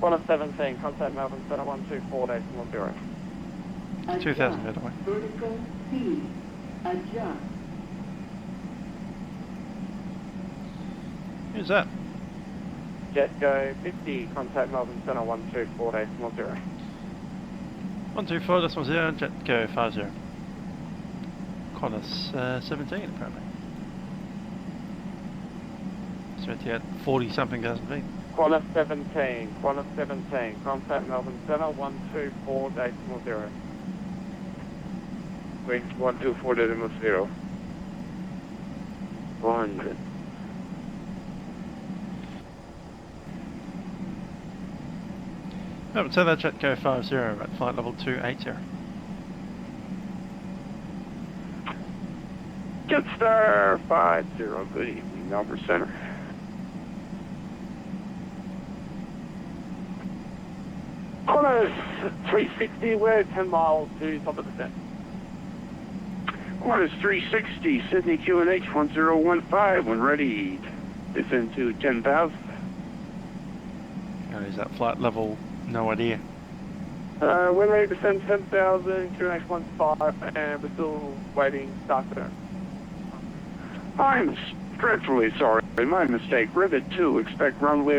Speaker 7: 117, contact Melbourne Center 124.10.
Speaker 1: 2,000 feet away.
Speaker 2: Vertical speed. Adjust.
Speaker 1: Who's that?
Speaker 7: JetGo 50, contact Melbourne Center 124.10.
Speaker 1: 124.10, JetGo 50. Qantas 17 apparently. It's meant at 40 something thousand feet.
Speaker 7: Qantas 17, contact Melbourne Center 124.10.
Speaker 3: Wait, 124.0. 100.
Speaker 1: Oh, so that JetGo 50 at flight level 280.
Speaker 3: Jetstar 50, good evening, Melbourne Center.
Speaker 7: Qantas 360, we're 10 miles to top of the set.
Speaker 3: Qantas 360, Sydney QNH 1015, when ready, descend to 10,000.
Speaker 1: Is that flight level? No idea.
Speaker 7: We're ready to send 10,000, QNH 15, and we're still waiting start turn.
Speaker 3: I'm dreadfully sorry, my mistake. Rivet 2, expect runway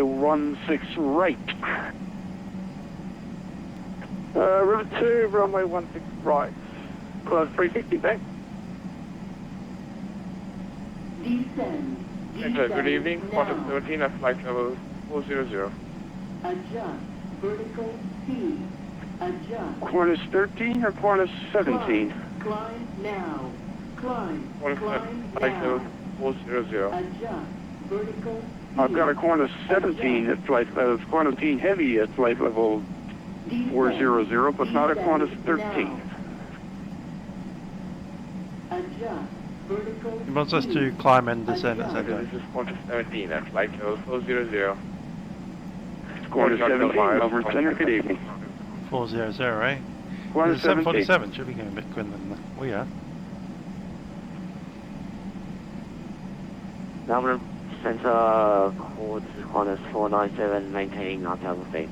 Speaker 3: 16 right.
Speaker 7: Rivet 2, runway 16 right. Qantas 360, thanks.
Speaker 2: Descend.
Speaker 7: Good evening,
Speaker 2: Now.
Speaker 7: Qantas 13 at flight level 400.
Speaker 2: Adjust. Vertical speed. Adjust.
Speaker 3: Qantas 13 or Qantas 17?
Speaker 2: Climb now. Climb
Speaker 3: Qantas
Speaker 2: now.
Speaker 3: flight level 400.
Speaker 2: Adjust. Vertical
Speaker 3: I've got a Qantas 17 at flight, Qantas 17 Heavy at flight level 400, but not a Qantas 13.
Speaker 2: Adjust vertical
Speaker 1: He wants us to climb and descend at the same
Speaker 3: This
Speaker 1: time.
Speaker 3: is Qantas 17 at flight level 400. Qantas 17, Melbourne Centre, good evening.
Speaker 1: 400, eh?
Speaker 3: Qantas
Speaker 1: It's
Speaker 3: 17.
Speaker 1: 747, should be going a bit quicker than we are.
Speaker 5: Melbourne Centre, called Qantas 497, maintaining Untitled Speeds.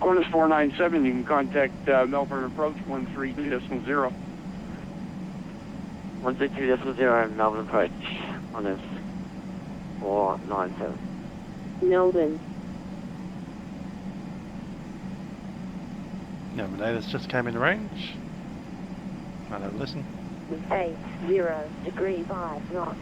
Speaker 3: Qantas 497, you can contact Melbourne Approach 132.0.
Speaker 5: 132.0, Melbourne Approach, Qantas 497.
Speaker 8: Melbourne.
Speaker 1: Navigators just came in range. Might have a listen.
Speaker 8: 80°, 5 knots.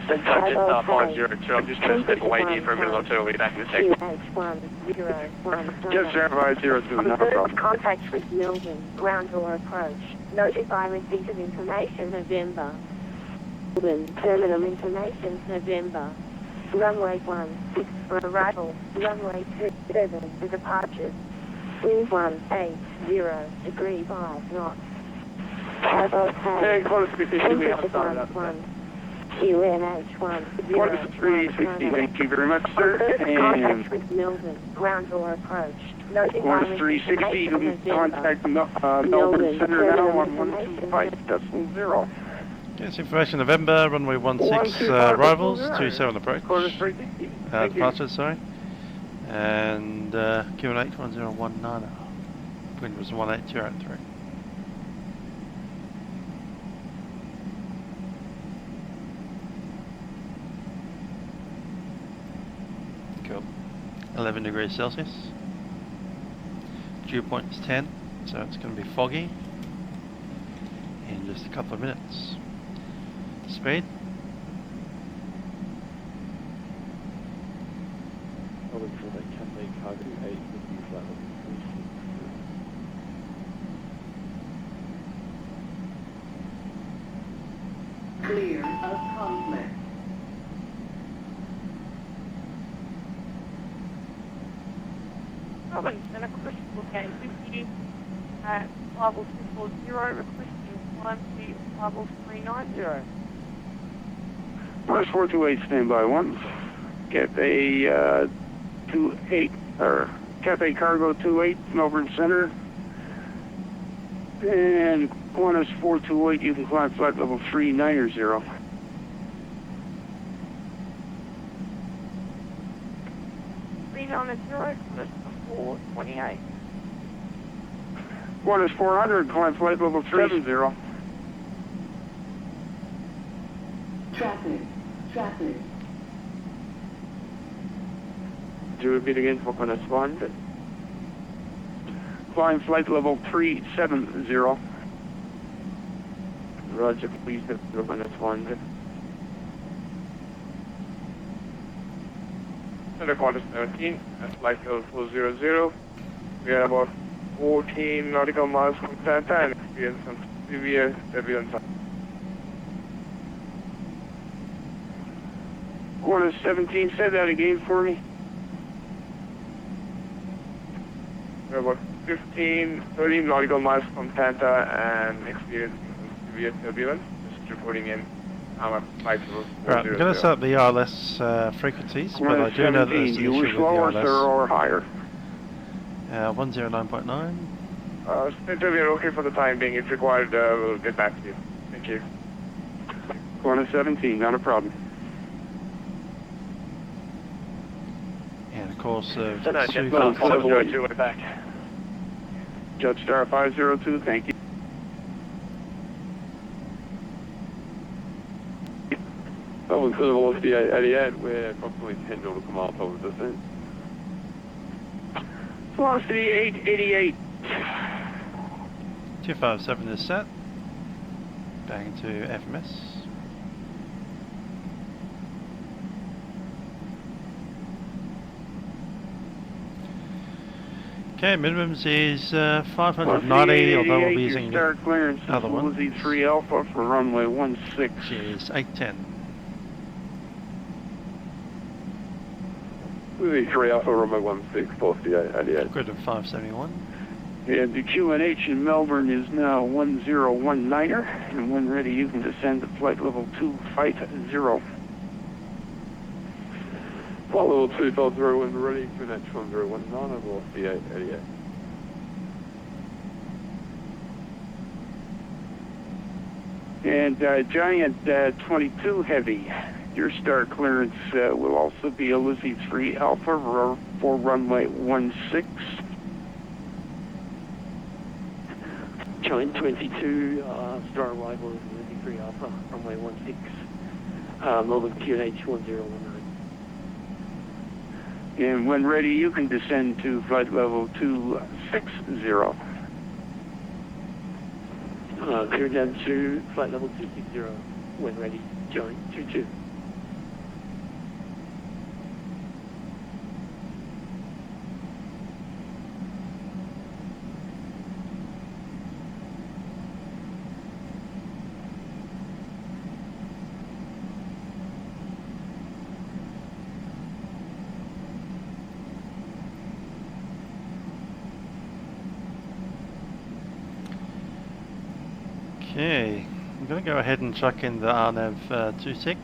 Speaker 3: Centre, just 502, I'm just going to step away here for a minute or two, I'll be back in a second.
Speaker 8: QH101.
Speaker 3: Just 0502, not a problem.
Speaker 8: Contact with Melbourne, ground door approach. Notify receipt of information, November. Melbourne, terminal information, November. Runway 16 for arrival, runway 27 for departure. Wind 180°, 5 knots.
Speaker 3: Hey, Qantas 360, we haven't started up.
Speaker 8: QNH1.
Speaker 3: Qantas 360, thank you very much, sir. And
Speaker 8: Contact with Melbourne, ground door approach.
Speaker 3: Qantas 360, you can contact Melbourne Centre now on 125.0.
Speaker 1: Yes, information November, runway 16 arrivals, 27 approach.
Speaker 3: Qantas 360, thank you.
Speaker 1: Departures, sorry. And QNH 1019. Wind was 18003. Cool. 11 degrees Celsius. Dew point is 10, so it's going to be foggy in just a couple of minutes. Speed.
Speaker 6: Melbourne Centre, Cafe Cargo 8 with you flight level 360.
Speaker 2: clear of conflict.
Speaker 8: Melbourne Centre, Crystal Game 50 at level 240, requesting climb to level 390.
Speaker 3: Qantas 428, standby 1. Cafe 28, or Cafe Cargo 28, Melbourne Centre. And Qantas 428, you can climb flight level 390.
Speaker 8: Qantas 428.
Speaker 3: Qantas 400, climb flight level 30.
Speaker 2: Traffic.
Speaker 3: Do you repeat again for Qantas 400? Climb flight level 370.
Speaker 5: Roger, please have Qantas 400.
Speaker 3: Center Qantas 17, at flight level 400. We are about 14 nautical miles from Santa and experience some severe turbulence. Qantas 17, say that again for me. We're about 13 nautical miles from Santa and experiencing some severe turbulence. Just reporting in our flight level 400.
Speaker 1: Right, I'm going to set up the ILS frequencies, but I do know that there's an
Speaker 3: you
Speaker 1: issue
Speaker 3: wish
Speaker 1: with the
Speaker 3: lower,
Speaker 1: ILS.
Speaker 3: sir, or higher?
Speaker 1: 109.9.
Speaker 3: Center, we are okay for the time being. If required, we'll get back to you. Thank you. Qantas 17, not a problem.
Speaker 1: And of course,
Speaker 3: JetGo 502, we're back. Jetstar 502, thank you.
Speaker 6: Melbourne Centre velocity 88, we're approximately 10 nautical miles over descent.
Speaker 3: Velocity 888.
Speaker 1: 257 is set. Bang to FMS. Okay, minimums is 590, although we'll be using
Speaker 3: start clearance
Speaker 1: other one.
Speaker 3: Z3 Alpha for runway 16.
Speaker 1: Which is 810.
Speaker 6: Livery 3 Alpha Romeo 16, 4888.
Speaker 1: Grid of 571.
Speaker 7: And the QNH in Melbourne is now 1019er, and when ready you can descend to flight level 250.
Speaker 6: Flight level 250 when ready, QNH 1019 over 4888.
Speaker 7: And Giant 22 Heavy, your start clearance will also be a Lizzie 3 Alpha for runway 16.
Speaker 9: Giant 22, star arrival is Lizzie 3 Alpha, runway 16, Melbourne QNH 1019.
Speaker 7: And when ready, you can descend to flight level 260.
Speaker 9: Clear down to flight level 260 when ready, Giant 22.
Speaker 1: Okay, I'm going to go ahead and chuck in the RNAV 26,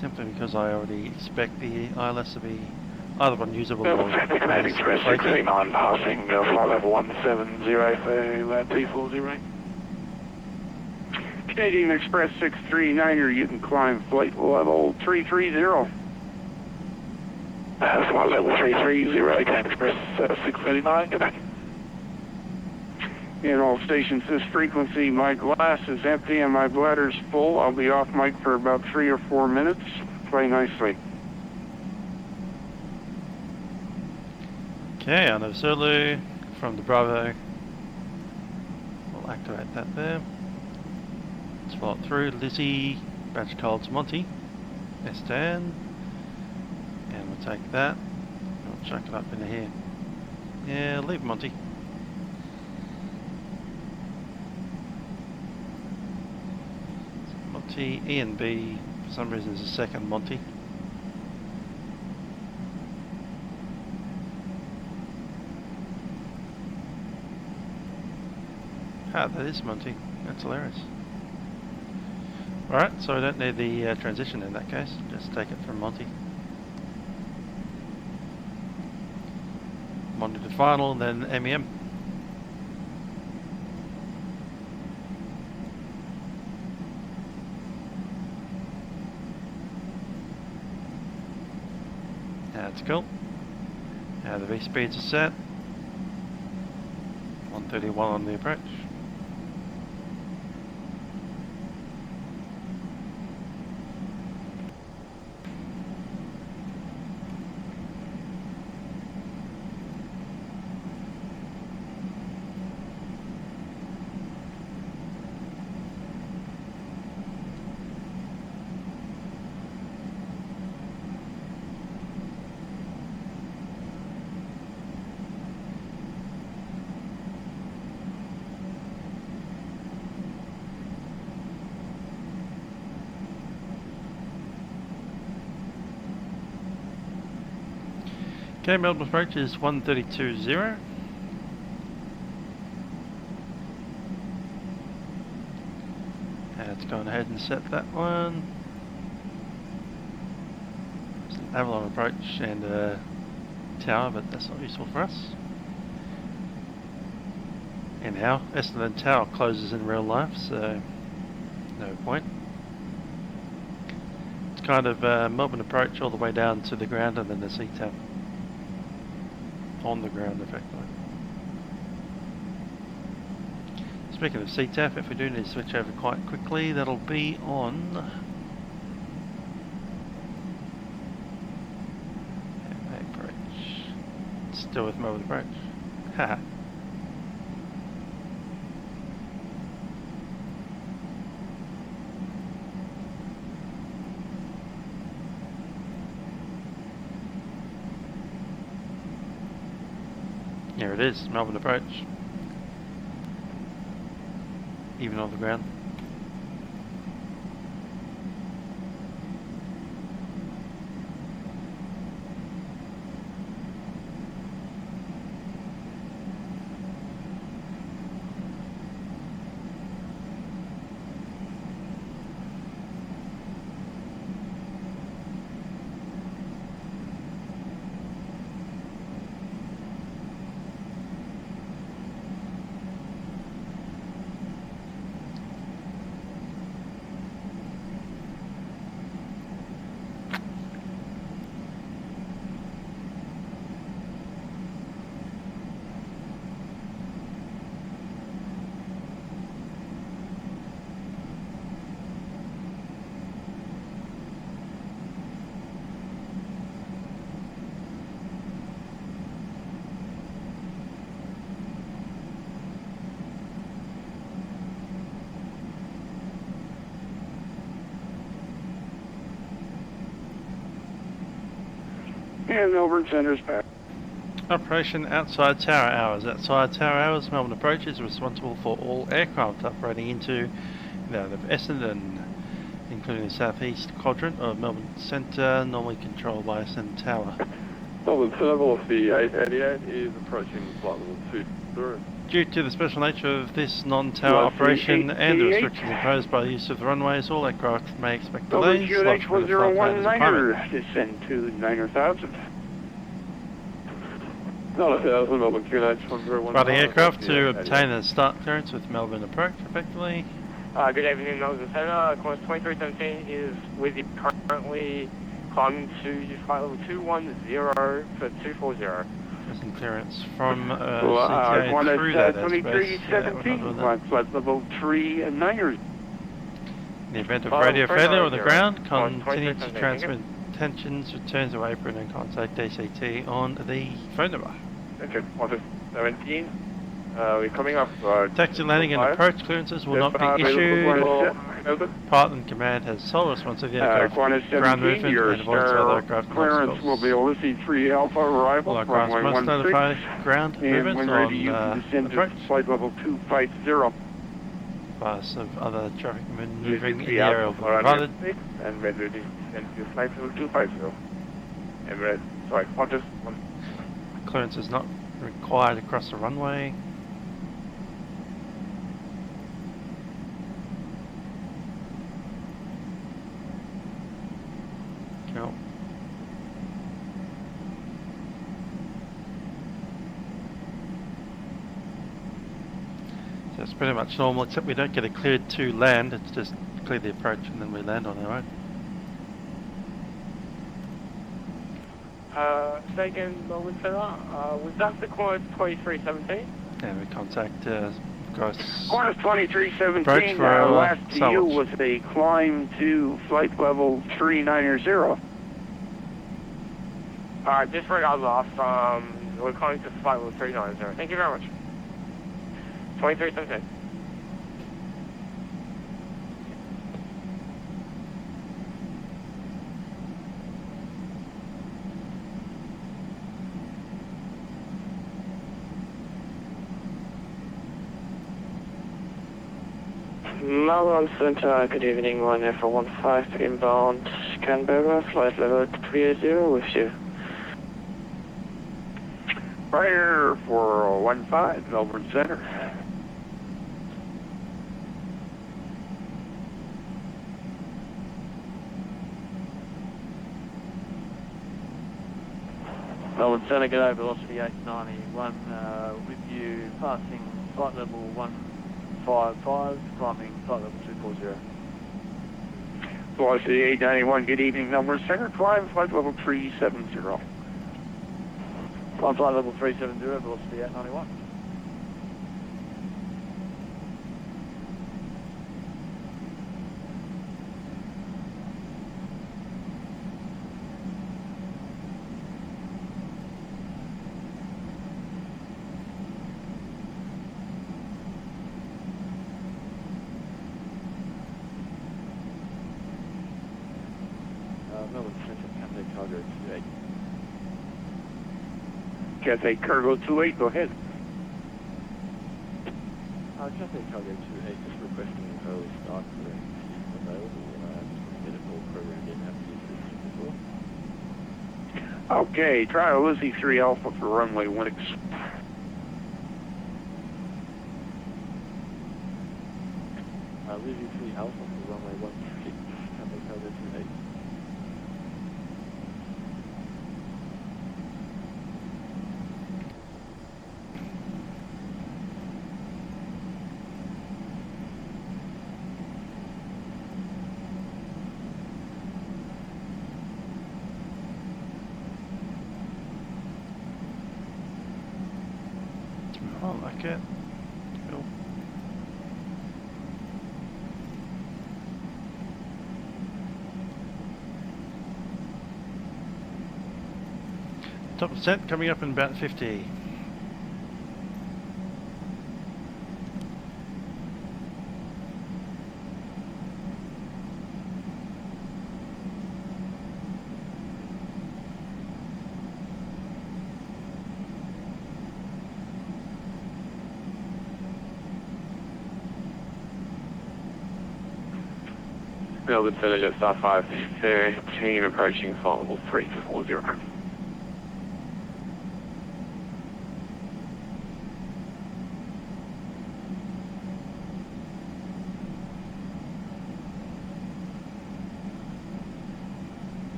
Speaker 1: simply because I already expect the ILS to be either unusable or
Speaker 7: Command Express
Speaker 1: flaky.
Speaker 7: 639 passing flight level 170 for T40. Canadian Express 639er, you can climb flight level 330. Flight level 330, Canadian Express 639, get back. In all stations, this frequency, my glass is empty and my bladder's full. I'll be off mic for about 3 or 4 minutes. Play nicely.
Speaker 1: Okay, I know Zulu from the Bravo. We'll activate that there. Let's follow it through. Lizzie, batch colds Monty, S10, and we'll take that. And we'll chuck it up into here. Yeah, leave Monty. Monty, E and B, for some reason is a second Monty. Ah, that is Monty. That's hilarious. Alright, so I don't need the transition in that case. Just take it from Monty. Monty to final, then MEM. That's cool. Now the V speeds are set. 131 on the approach. Okay, Melbourne approach is 132.0. Let's go ahead and set that one. There's an Avalon approach and a tower, but that's not useful for us. Anyhow, Essendon Tower closes in real life, so no point. It's kind of Melbourne approach all the way down to the ground and then the CTAP. On the ground, effectively. Speaking of CTAF, if we do need to switch over quite quickly, that'll be on approach. Still with Melbourne approach. Haha. Here it is, Melbourne approach. Even on the ground.
Speaker 7: And Melbourne Centre's back.
Speaker 1: Operation outside tower hours. Outside tower hours, Melbourne Approach is responsible for all aircraft operating into and out of Essendon, including the southeast quadrant of Melbourne Centre, normally controlled by Essendon Tower.
Speaker 6: Melbourne Centre velocity 888 is approaching flight level 20.
Speaker 1: Due to the special nature of this non-tower operation and the restrictions imposed by the use of the runways, all aircraft may expect delays.
Speaker 7: QNH1019er, descend to 9,000.
Speaker 6: Not 1,000, Melbourne QNH 1019.
Speaker 1: By the aircraft to obtain a start clearance with Melbourne Approach, effectively.
Speaker 5: Good evening, Melbourne Centre. Course 2317 is with you currently climbing to flight level 210 for 240.
Speaker 1: Some clearance from
Speaker 7: One
Speaker 1: CTA through that airspace.
Speaker 7: 2317, flight level 39er.
Speaker 1: In the event of radio failure on the ground, continue to transmit intentions, return to apron and contact DCT on the phone number.
Speaker 3: Okay, Office 17. We're coming up.
Speaker 1: Taxi landing and approach clearances will not be issued. Pilot and command has sole responsibility for aircraft ground movement and avoidance of other aircraft
Speaker 7: clearance will be Ulysses 3 Alpha arrival.
Speaker 1: All aircraft must notify ground movement
Speaker 7: when ready, you
Speaker 1: on
Speaker 7: can descend
Speaker 1: approach.
Speaker 7: to flight level 250.
Speaker 1: Pass of other traffic moving in the area will be provided.
Speaker 3: And when ready, descend to flight level 250. Embraer, sorry, Qantas 1.
Speaker 1: Clearance is not required across the runway. Cool. So it's pretty much normal, except we don't get it cleared to land. It's just clear the approach and then we land on our own.
Speaker 5: Second, Melbourne Centre, was that the course 2317?
Speaker 1: And we contact
Speaker 7: Course 2317,
Speaker 1: approach for
Speaker 7: last to you
Speaker 1: salvage.
Speaker 7: was a climb to flight level 390.
Speaker 5: Disregard lost. We're calling to flight level 390. Thank you very much. 2317.
Speaker 9: Melbourne Centre, good evening, 1F15 inbound Canberra, flight level 30 with you.
Speaker 7: Fire 415, Melbourne Centre.
Speaker 6: Melbourne Centre, g'day, velocity 891, with you passing flight level 155, climbing flight level 240.
Speaker 7: Velocity 891, good evening, Melbourne Centre. Climb flight level 370.
Speaker 6: Climb flight level 370, velocity 891. Melbourne Centre, Cathay Cargo 28.
Speaker 7: Cathay Cargo 28, go ahead.
Speaker 6: Cathay Cargo 28, just requesting an early start for if available. Just get it all programmed in after you before.
Speaker 7: Okay, try Ulysses 3 Alpha for runway 1X.
Speaker 6: Livery 3 Alpha for runway 16, Cathay Cargo 28.
Speaker 1: I like it. Cool. Top percent coming up in about 50.
Speaker 9: Melbourne Centre, Jet Star 513, approaching flight level 340.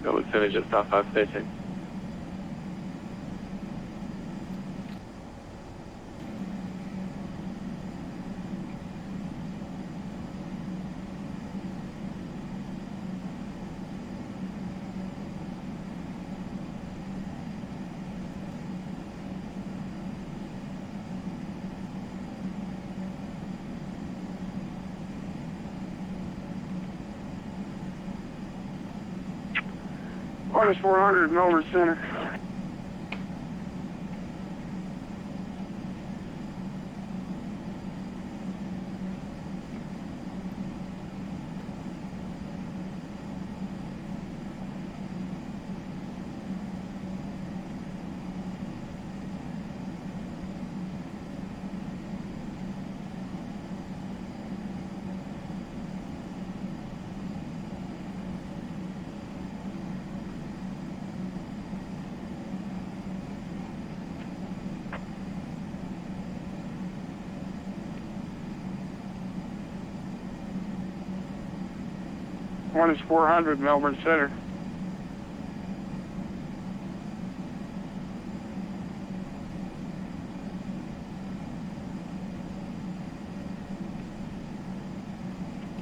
Speaker 9: Melbourne Centre, Jet Star 513.
Speaker 7: Minus 400, Melbourne Centre. One is 400, Melbourne Centre.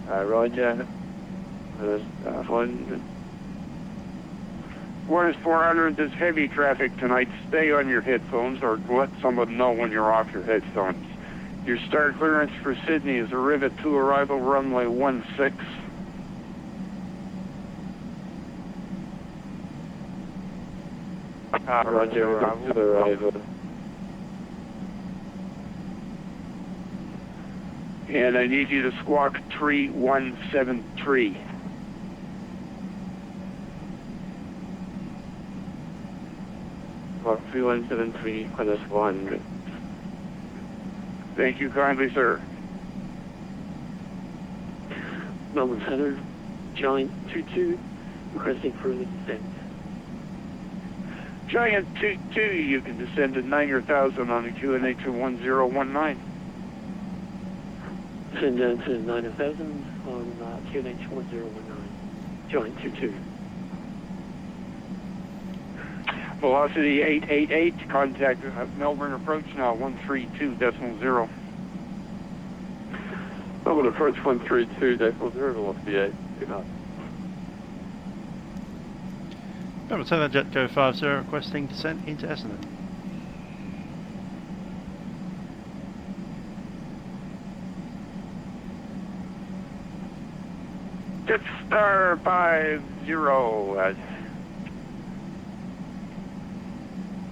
Speaker 9: Roger.
Speaker 7: One is 400, there's heavy traffic tonight. Stay on your headphones or let someone know when you're off your headphones. Your start clearance for Sydney is a Rivet 2 arrival, runway 16.
Speaker 9: Roger, arrival.
Speaker 7: And I need you to squawk 3173.
Speaker 9: Squawk 3173, minus 100.
Speaker 7: Thank you kindly, sir.
Speaker 9: Melbourne Centre, Giant 22, requesting further descent.
Speaker 7: Giant 22, you can descend to 9,000 on the QNH to 1019.
Speaker 9: Send down to 9,000 on QNH 1019. Giant 22.
Speaker 7: Velocity 888, contact Melbourne approach now 132.0.
Speaker 9: Melbourne approach 132.0, velocity 8, pick up.
Speaker 1: Melbourne Centre, JetGo 50 requesting descent into Essendon.
Speaker 7: Jetstar 50.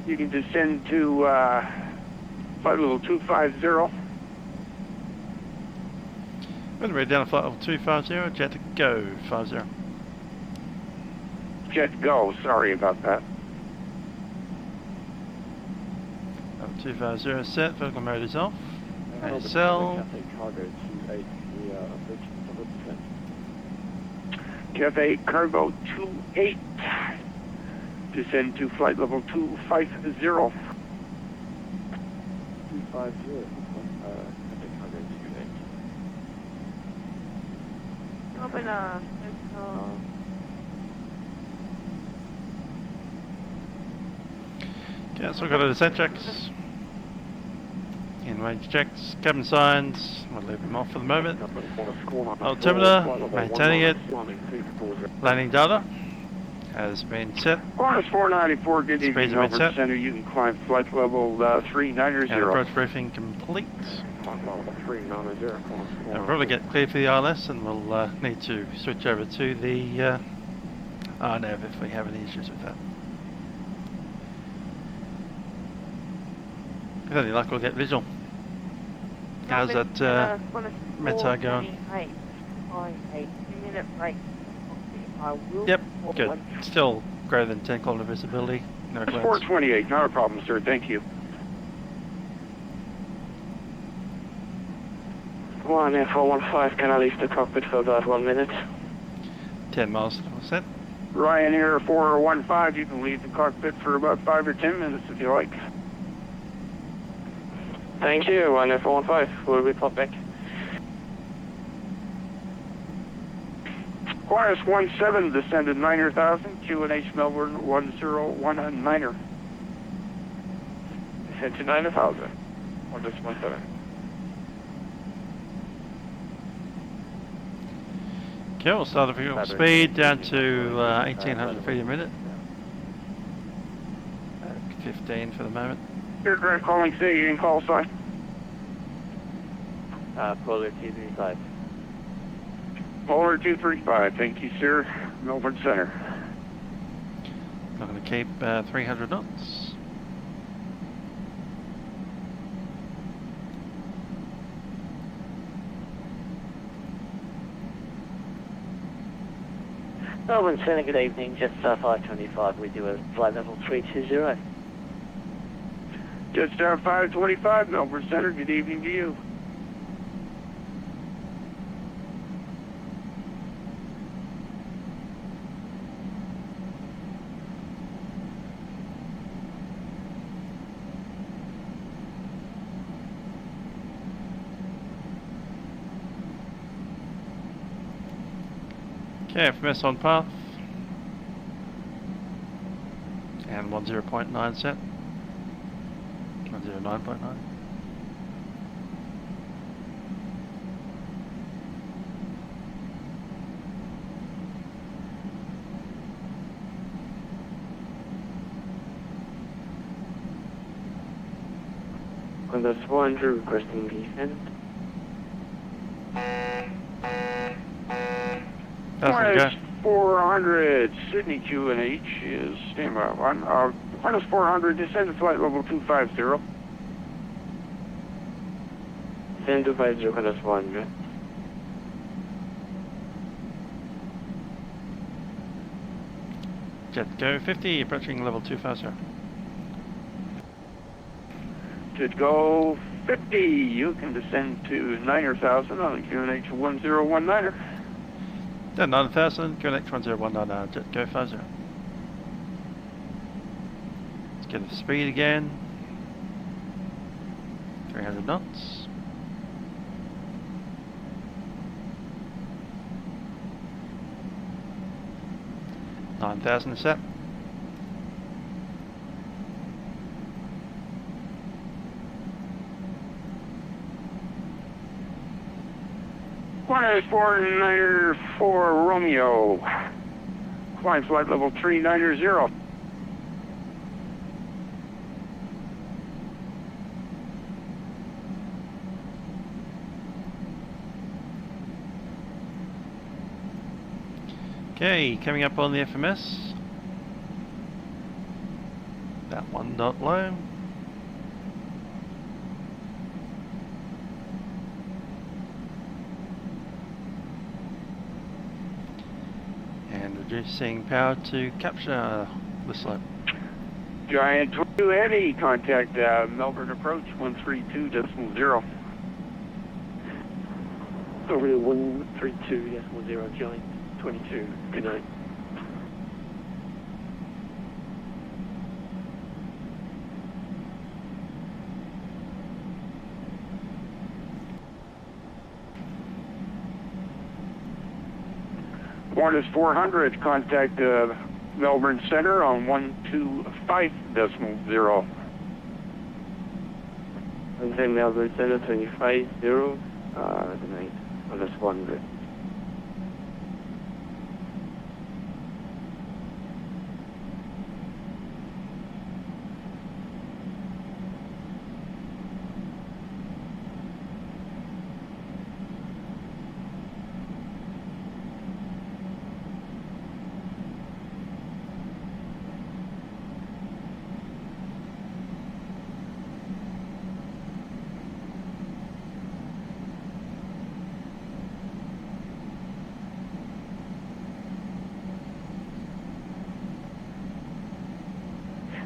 Speaker 7: You can descend to flight level 250.
Speaker 1: We're down to flight level 250, JetGo 50.
Speaker 7: JetGo, sorry about that.
Speaker 1: Level 250 set, vertical mode is off. ASL.
Speaker 7: Cafe Cargo 28. Descend to flight level 250.
Speaker 9: 250,
Speaker 8: Open
Speaker 1: Okay, so we've got a descent checks. In range checks, cabin signs, we'll leave them off for the moment. Altimeter, maintaining it. Landing data has been set.
Speaker 7: Minus 494, good evening,
Speaker 1: Speeds have been
Speaker 7: Melbourne
Speaker 1: set.
Speaker 7: Centre. You can climb flight level 390.
Speaker 1: And approach briefing complete. We'll probably get cleared for the ILS and we'll need to switch over to the RNAV if we have any issues with that. With any luck we'll get visual. How's that meta going?
Speaker 8: 2-minute break. I will
Speaker 1: Yep, good. Still greater than 10 kilometer visibility. No clouds.
Speaker 10: 428, not a problem, sir. Thank you.
Speaker 9: 1F415, can I leave the cockpit for about 1 minute?
Speaker 1: 10 miles set.
Speaker 10: Ryanair 415, you can leave the cockpit for about 5 or 10 minutes if you like.
Speaker 9: Thank you, 1F415, we'll report back.
Speaker 10: Qantas 17 descended 9,000, QNH Melbourne 101
Speaker 9: Descend to 9,000, or just 17.
Speaker 1: Okay, we'll start the fuel speed down to 1800 feet a minute. 15 for the moment.
Speaker 10: Aircraft calling city and call sign.
Speaker 5: Polar 235.
Speaker 10: Polar 235, thank you, sir. Melbourne Centre.
Speaker 1: I'm going to keep 300 knots.
Speaker 5: Melbourne Centre, good evening. Jetstar 525 with you at flight level 320.
Speaker 10: Jetstar 525, Melbourne Centre, good evening to you.
Speaker 1: Okay, FMS on path. And 10.9 set. 109.9.
Speaker 9: Qantas 400 requesting descent.
Speaker 10: Qantas 400, Sydney QNH is standby. Qantas 400, descend to flight level 250.
Speaker 9: Descend 250, Qantas 400.
Speaker 1: JetGo 50, approaching level 250.
Speaker 10: JetGo 50, you can descend to 9,000 on the QNH 1019.
Speaker 1: Then 9,000, QNH 1019, JetGo 50. Let's get the speed again. 300 knots. $9,000 a set.
Speaker 10: Qantas 494 Romeo, climb flight level 390.
Speaker 1: Okay, coming up on the FMS. About 1 knot low. And reducing power to capture the slope.
Speaker 10: Giant 22 Heavy, contact Melbourne approach 132.0.
Speaker 6: Over to 132.0, Giant 22, good night.
Speaker 10: Qantas 400, contact Melbourne Centre on 125.0.
Speaker 9: And then Melbourne Centre 250, good night, Qantas 400.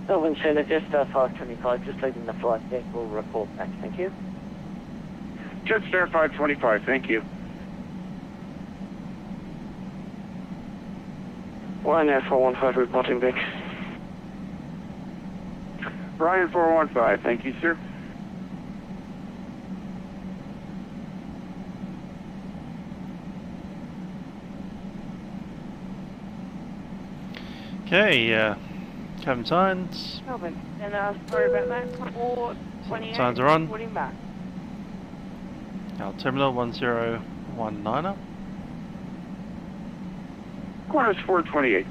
Speaker 5: Melbourne Centre, Jetstar 525, just leaving the flight deck. We'll report back. Thank you.
Speaker 10: Jetstar 525, thank you.
Speaker 9: Ryanair 415 reporting back.
Speaker 10: Ryan 415, thank you, sir.
Speaker 1: Okay, cabin signs.
Speaker 8: Melbourne. And sorry about that. 428.
Speaker 1: Signs are on.
Speaker 8: Reporting back.
Speaker 1: Our terminal 1019er.
Speaker 10: Qantas 428.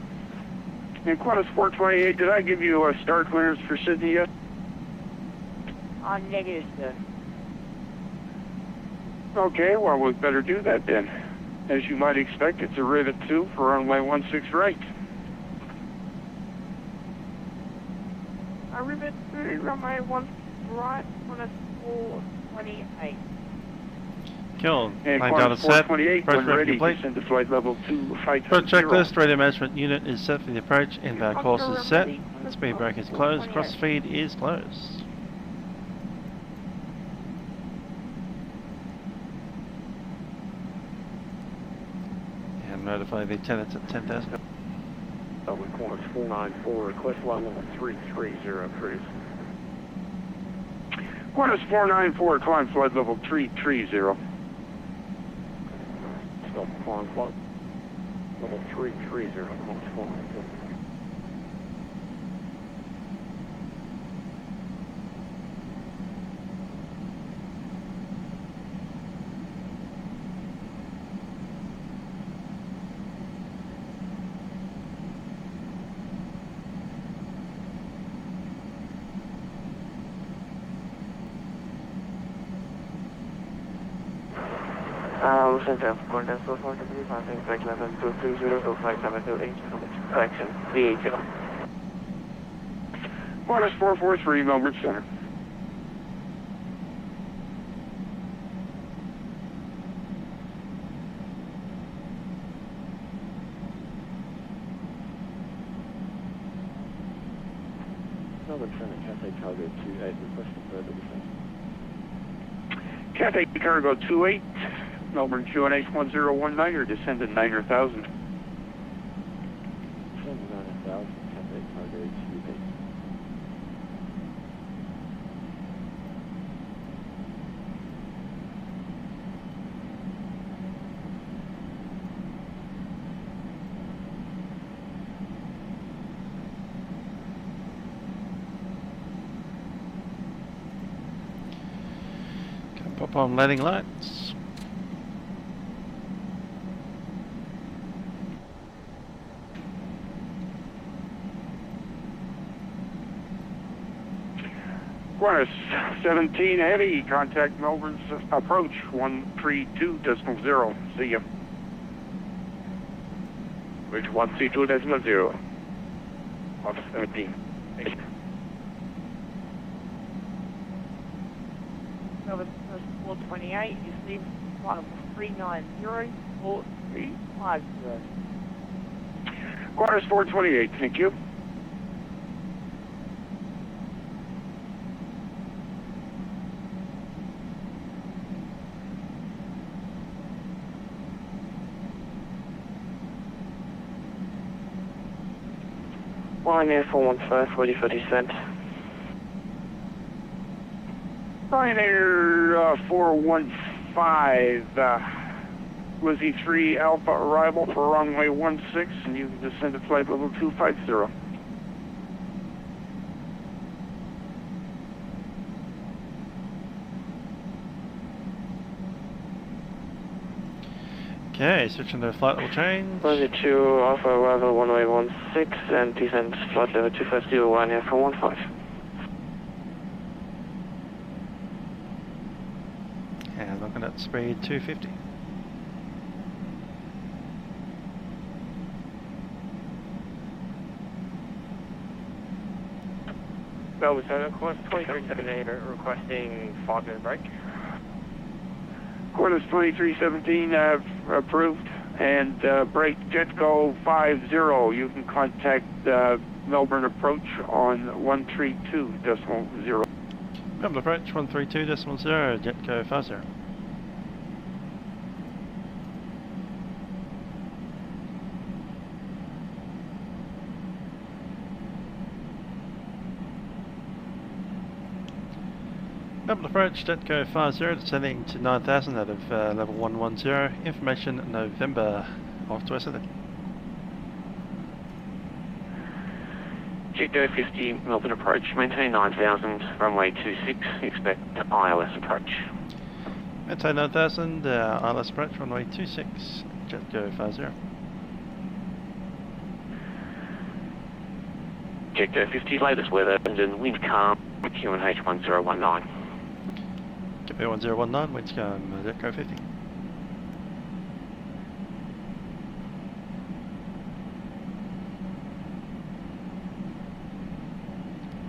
Speaker 10: And Qantas 428, did I give you a star clearance for Sydney yet?
Speaker 8: Negative, sir.
Speaker 10: Okay, well, we better do that then. As you might expect, it's a rivet 2 for runway 16 right.
Speaker 8: A rivet 2, runway 1 right, Qantas 428.
Speaker 1: Cool.
Speaker 10: And
Speaker 1: Plane
Speaker 10: Qantas
Speaker 1: data set.
Speaker 10: 428,
Speaker 1: Approach
Speaker 10: when
Speaker 1: ready
Speaker 10: ready,
Speaker 1: complete.
Speaker 10: descend to flight level 250.
Speaker 1: Approach checklist. Radio management unit is set for the approach. Inbound course is set. Speed brake is closed. Cross feed is closed. And notify the attendants at 10,000.
Speaker 3: With Qantas 494, request level 330, cruise.
Speaker 10: Qantas 494, climb flight level 330.
Speaker 3: Stop climb flight level 330, Qantas 494.
Speaker 5: Centre, Qantas 443, passing flight level 230 to flight level 28, correction, VHO.
Speaker 10: Qantas 443, Melbourne Centre.
Speaker 3: Melbourne Centre, Cathay Cargo 28, requesting further descent.
Speaker 10: Cathay Cargo 28, Melbourne QNH 1019, descend to 9,000.
Speaker 3: Descend to 9,000, Cathay Cargo 28.
Speaker 1: Pop on landing lights.
Speaker 10: Qantas 17 heavy, contact Melbourne's approach 132.0. See ya.
Speaker 3: Bridge 132.0. Qantas 17.
Speaker 8: Melbourne 428, you leave flight level 390, 4350.
Speaker 10: Qantas 428, thank you.
Speaker 9: Ryanair 415, ready for descent.
Speaker 10: Ryanair 415, Lizzie 3 Alpha arrival for runway 16, and you can descend to flight level 250.
Speaker 1: Okay, switching to flight level change.
Speaker 9: 22 Alpha arrival runway 16 and descend flight level 250, Ryanair 415.
Speaker 1: And looking at speed 250.
Speaker 5: Melbourne Centre, course 2378, requesting 5-minute break.
Speaker 10: Qantas 2317 approved, And break JetGo 50. You can contact Melbourne Approach on 132.0.
Speaker 1: Melbourne approach 132.0, JetGo 50. Melbourne approach, JetGo 50, descending to 9,000 out of level 110. Information November, off to Essendon.
Speaker 9: JetGo 50, Melbourne approach, maintain 9,000, runway 26, expect ILS approach.
Speaker 1: Maintain 9,000, ILS approach, runway 26, JetGo 50.
Speaker 9: JetGo 50, latest weather, and wind calm, QNH 1019.
Speaker 1: QNH 1019, winds calm, JetGo 50.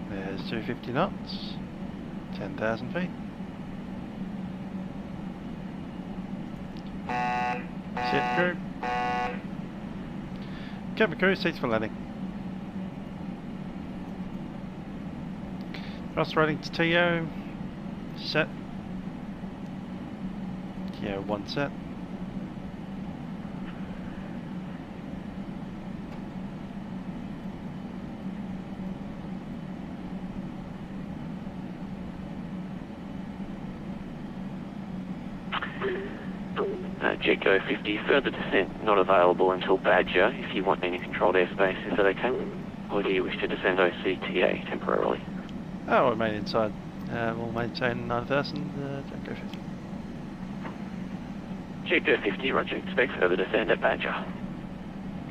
Speaker 1: There's 250 knots, 10,000 feet. Set crew. Cabin crew, seats for landing. Cross riding to TO, set. TO 1 set.
Speaker 9: JetGo 50, further descent not available until Badger. If you want any controlled airspace, is that okay? Or do you wish to descend OCTA temporarily?
Speaker 1: Oh, we'll remain inside. We'll maintain 9,000, JetGo 50.
Speaker 9: JetGo 50, roger, expect further descent at Badger.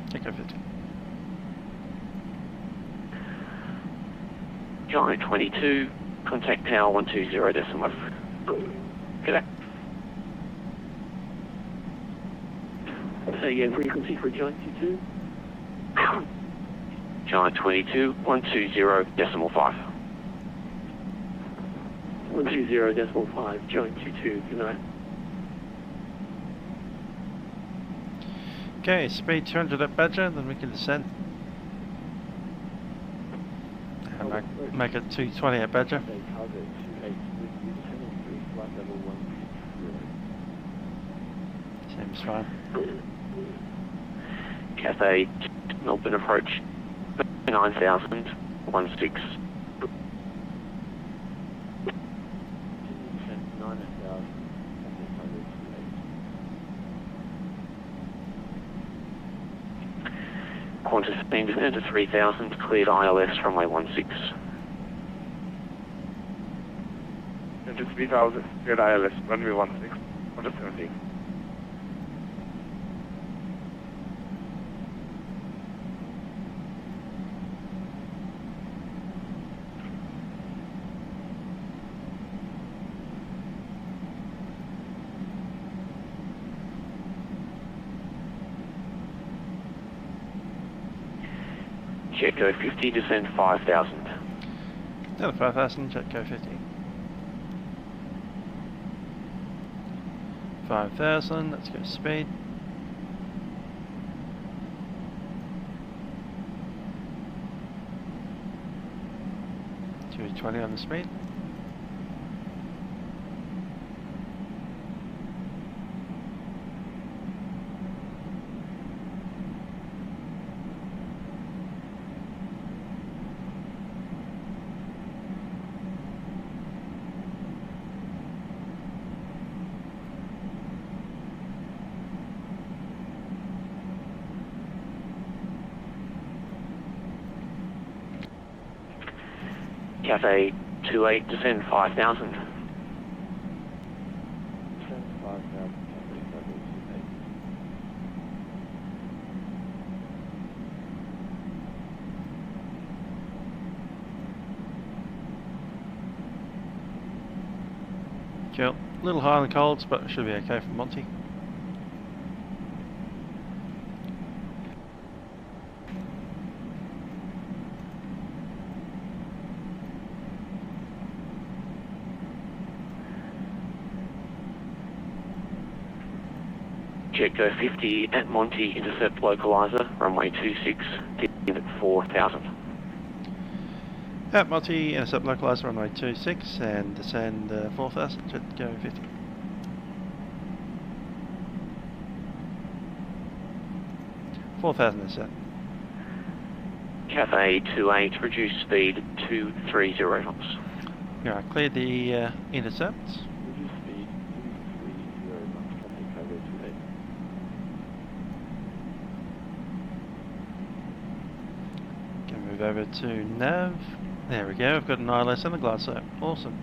Speaker 1: JetGo 50.
Speaker 9: Giant 22, contact tower 120.1. G'day.
Speaker 7: Say again, frequency for Giant 22?
Speaker 9: Giant 22, 120.5.
Speaker 7: 120.5, Giant 22, good night.
Speaker 1: Okay, speed 200 at Badger, then we can descend. And make it 220 at Badger. Seems fine.
Speaker 9: Cathay, Melbourne approach, 9,000, 16. Qantas being descended to 3,000, cleared ILS runway 16.
Speaker 10: Into 3,000, cleared ILS, runway 16, 117.
Speaker 9: JetGo 50, descend 5,000.
Speaker 1: Down to 5,000, JetGo 50. 5,000, let's go speed. $220 on the speed.
Speaker 9: Cathay 28, descend 5,000.
Speaker 1: Cool. A little high on the colds, but it should be okay for Monty.
Speaker 9: JetGo 50 at Monty, intercept localizer, runway 26, in at 4,000.
Speaker 1: At Monty, intercept localizer, runway 26 and descend 4,000, JetGo 50. Descent.
Speaker 9: Cathay 28, reduce speed to 30 knots.
Speaker 1: Yeah, cleared the intercept.
Speaker 6: Reduce speed 230 knots, Cathay Cargo 28.
Speaker 1: Can move over to nav. There we go, I've got an ILS and a glide slope. Awesome.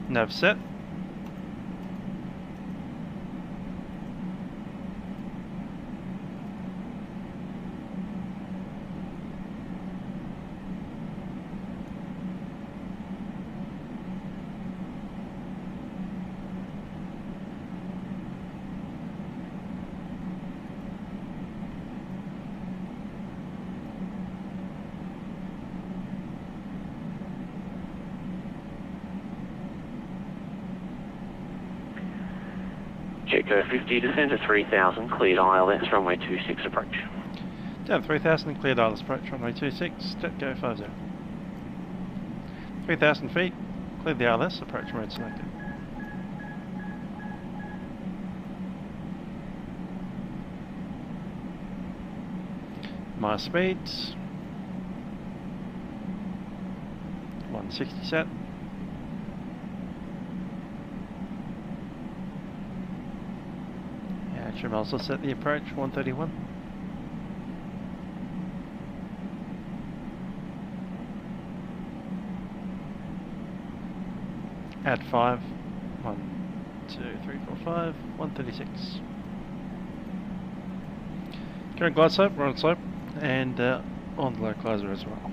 Speaker 1: Nav set.
Speaker 9: JetGo 50, descend to 3,000, cleared ILS, runway 26 approach.
Speaker 1: Down 3,000, cleared ILS approach, runway 26, JetGo 50. 3,000 feet, cleared the ILS, approach mode selected. My speeds, 160 set. Trim also set the approach, 131. Add 5. 1, 2, 3, 4, 5, 136. Current glide slope, we're on slope, and on the localizer as well.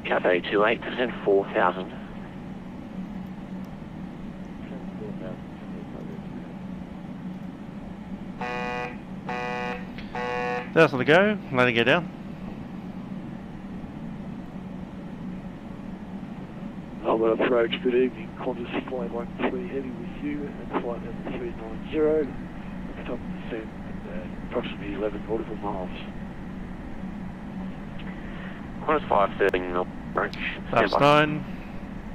Speaker 9: Cathay 28, descend 4,000.
Speaker 1: That's on the go, letting it down.
Speaker 6: Melbourne approach, good evening. Qantas flight 13 heavy with you and flight level 390. At the top of descent, approximately 11 nautical miles.
Speaker 9: Qantas 513 Melbourne approach.
Speaker 1: Fast 9,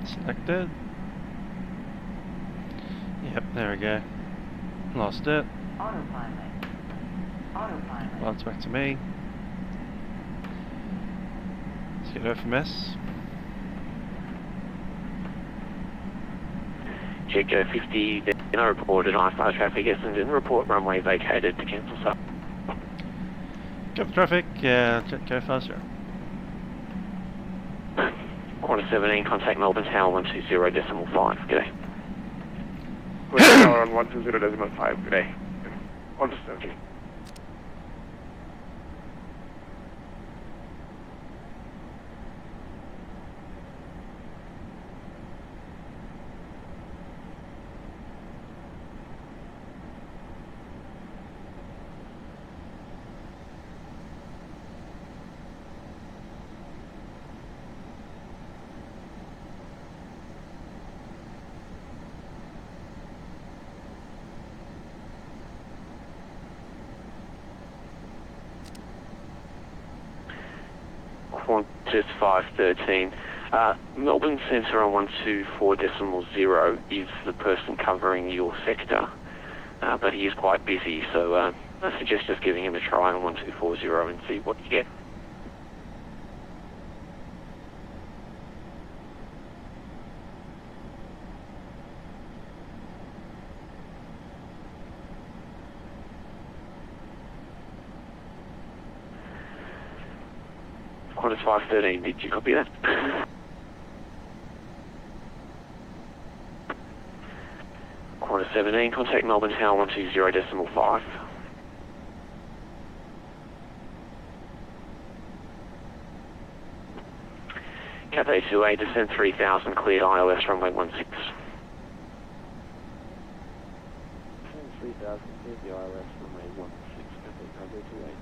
Speaker 1: selected. Yep, there we go. Lost it.
Speaker 2: Autopilot. Autopilot.
Speaker 1: Well, it's back to me. Let's get FMS.
Speaker 9: JetGo 50, then reported I-5 traffic, Essendon, report runway vacated to cancel sub.
Speaker 1: Got traffic, JetGo 50.
Speaker 9: Quarter 17, contact Melbourne Tower 120.5, g'day.
Speaker 10: We're on 120.5, good day. Understood.
Speaker 9: Qantas 513. Melbourne Centre on 124.0 is the person covering your sector, but he is quite busy, so I suggest just giving him a try on 1240 and see what you get. Qantas 513, did you copy that? Quarter 17, contact Melbourne Tower 120.5. Cathay 28, descend 3,000, cleared ILS runway 16.
Speaker 6: 3,000, cleared the ILS runway 16, Cathay Cargo 28.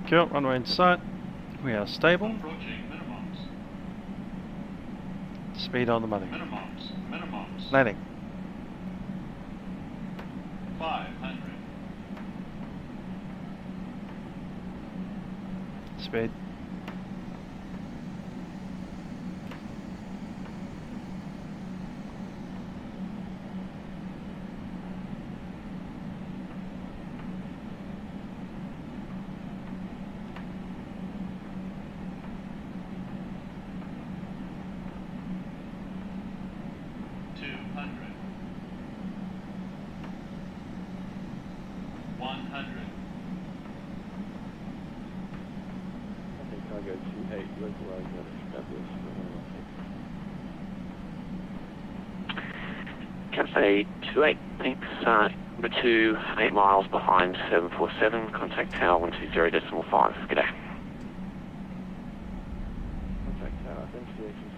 Speaker 1: Cool, runway in sight. We are stable.
Speaker 4: Approaching minimums.
Speaker 1: Speed on the money.
Speaker 4: Minimums. Minimums.
Speaker 1: Landing.
Speaker 4: 500.
Speaker 1: Speed.
Speaker 9: Cafe 28, thanks. Number 2, 8 miles behind 747. Contact tower 120.5. G'day.
Speaker 6: Contact tower, thanks for the agency.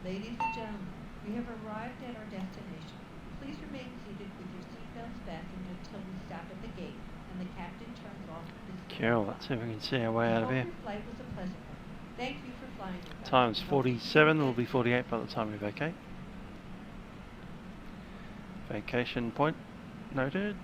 Speaker 11: Ladies and gentlemen, we have arrived at our destination. Please remain seated with your seatbelts fastened until we stop at the gate and the captain turns off the
Speaker 1: Cool, let's see if we can see our way out of here.
Speaker 11: Your flight was a pleasant one. Thank you for flying with us.
Speaker 1: Time's 47, will be 48 by the time we vacate. Vacation point noted.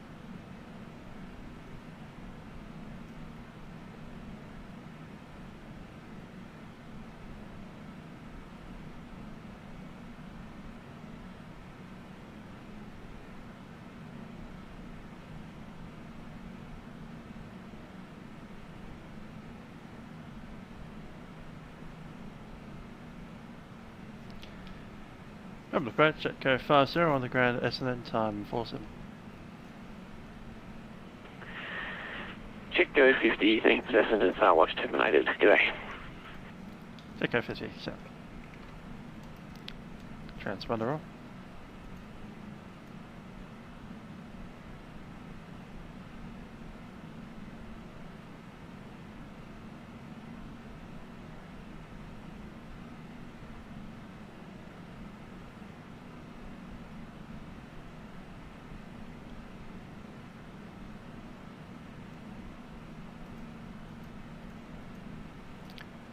Speaker 1: Double approach, JetGo 50 on the ground at Essendon, time 47.
Speaker 9: JetGo 50, thanks. Essendon Star Watch terminated. G'day.
Speaker 1: JetGo 50, set. Transponder off.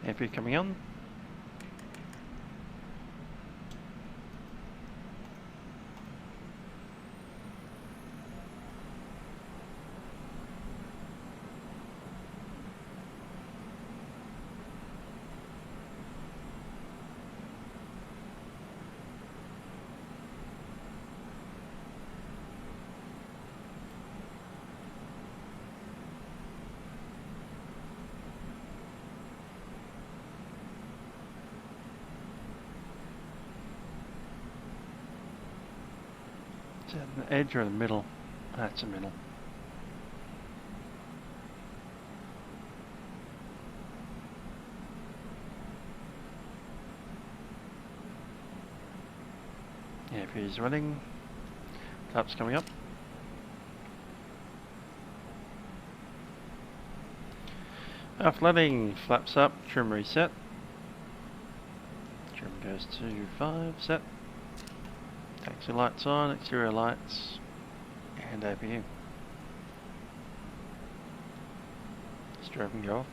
Speaker 1: AP coming on. Is that an edge or the middle? That's the middle. Yeah, he's running. Flaps coming up. After landing, flaps up, trim reset. Trim goes to 5, set. Taxi lights on, exterior lights, and APU. Strobe and go off.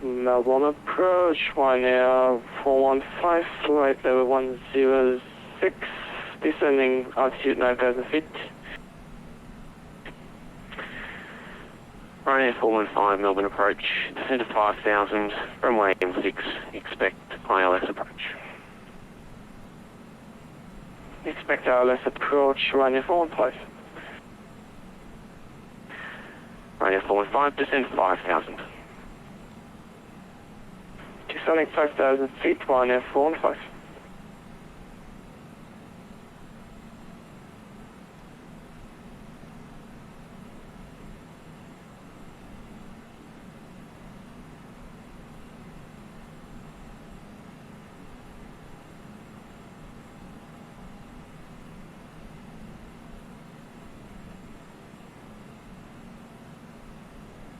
Speaker 7: Melbourne approach, one air 415, flight level 106, descending altitude 9,000 feet.
Speaker 9: Ryanair 415, Melbourne approach, descend to 5,000, runway M6, expect ILS approach.
Speaker 7: Expect ILS approach, Ryanair 415.
Speaker 9: Ryanair 415, descend to 5,000.
Speaker 7: Starting 5,000 feet, one F415.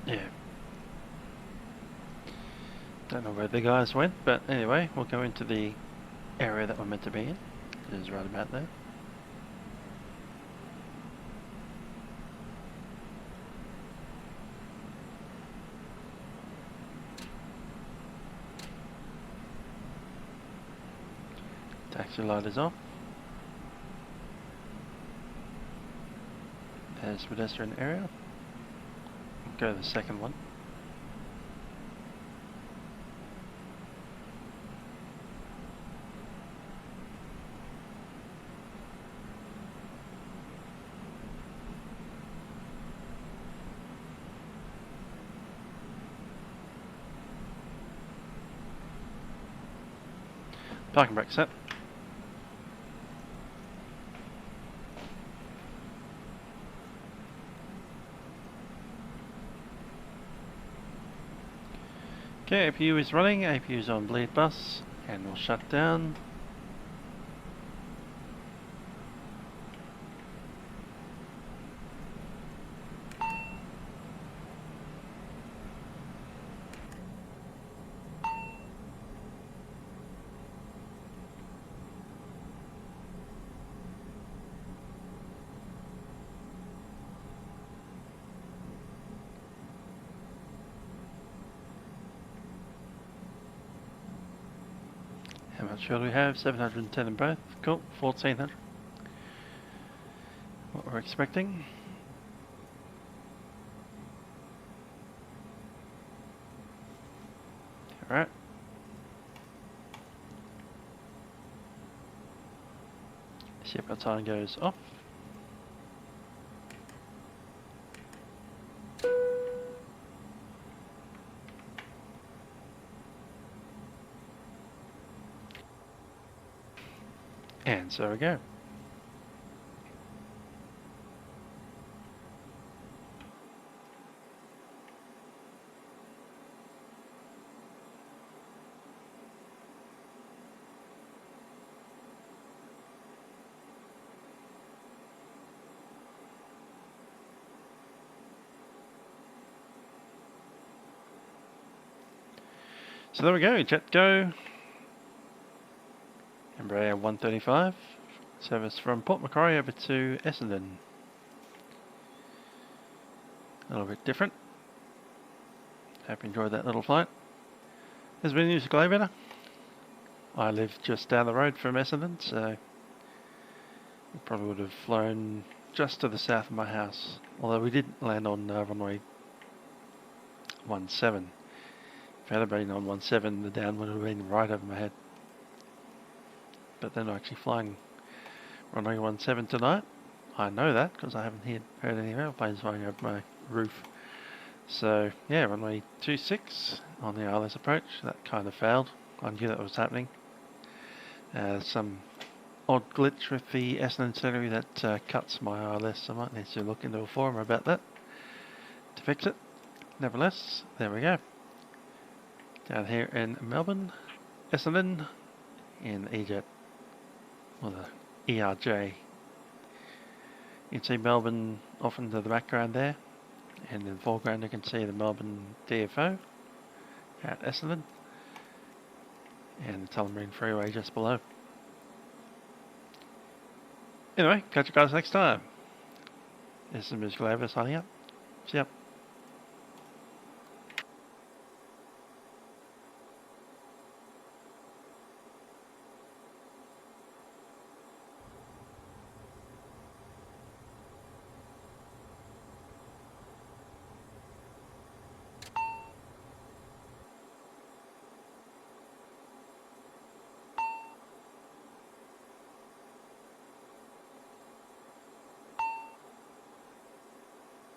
Speaker 1: Yeah. Don't know where the guys went, but anyway, we'll go into the area that we're meant to be in. It is right about there. Taxi light is off. There's pedestrian area. Go to the second one. Parking brake set. Okay, APU is running, APU is on bleed bus, and we'll shut down. How much fuel do we have? 710 in both. Cool, 1400. What we're expecting. Alright. Seatbelt sign goes off. And so we go. So there we go, JetGo, Embraer 135, service from Port Macquarie over to Essendon. A little bit different. Hope you enjoyed that little flight. There's been a new disclaimer. I live just down the road from Essendon, so we probably would have flown just to the south of my house. Although we did land on runway 17. If I had been on 17, the down would have been right over my head. But they're not actually flying runway 17 tonight. I know that because I haven't heard any airplanes flying over my roof. So yeah, runway 26 on the ILS approach. That kind of failed. I knew that was happening. Some odd glitch with the Essendon celery that cuts my ILS. I might need to look into a forum about that to fix it. Nevertheless, there we go. Down here in Melbourne, Essendon, in EJet, or the ERJ. You can see Melbourne off into the background there, and in the foreground you can see the Melbourne DFO at Essendon, and the Tullamarine freeway just below. Anyway, catch you guys next time. This is Musical Over signing up. See ya.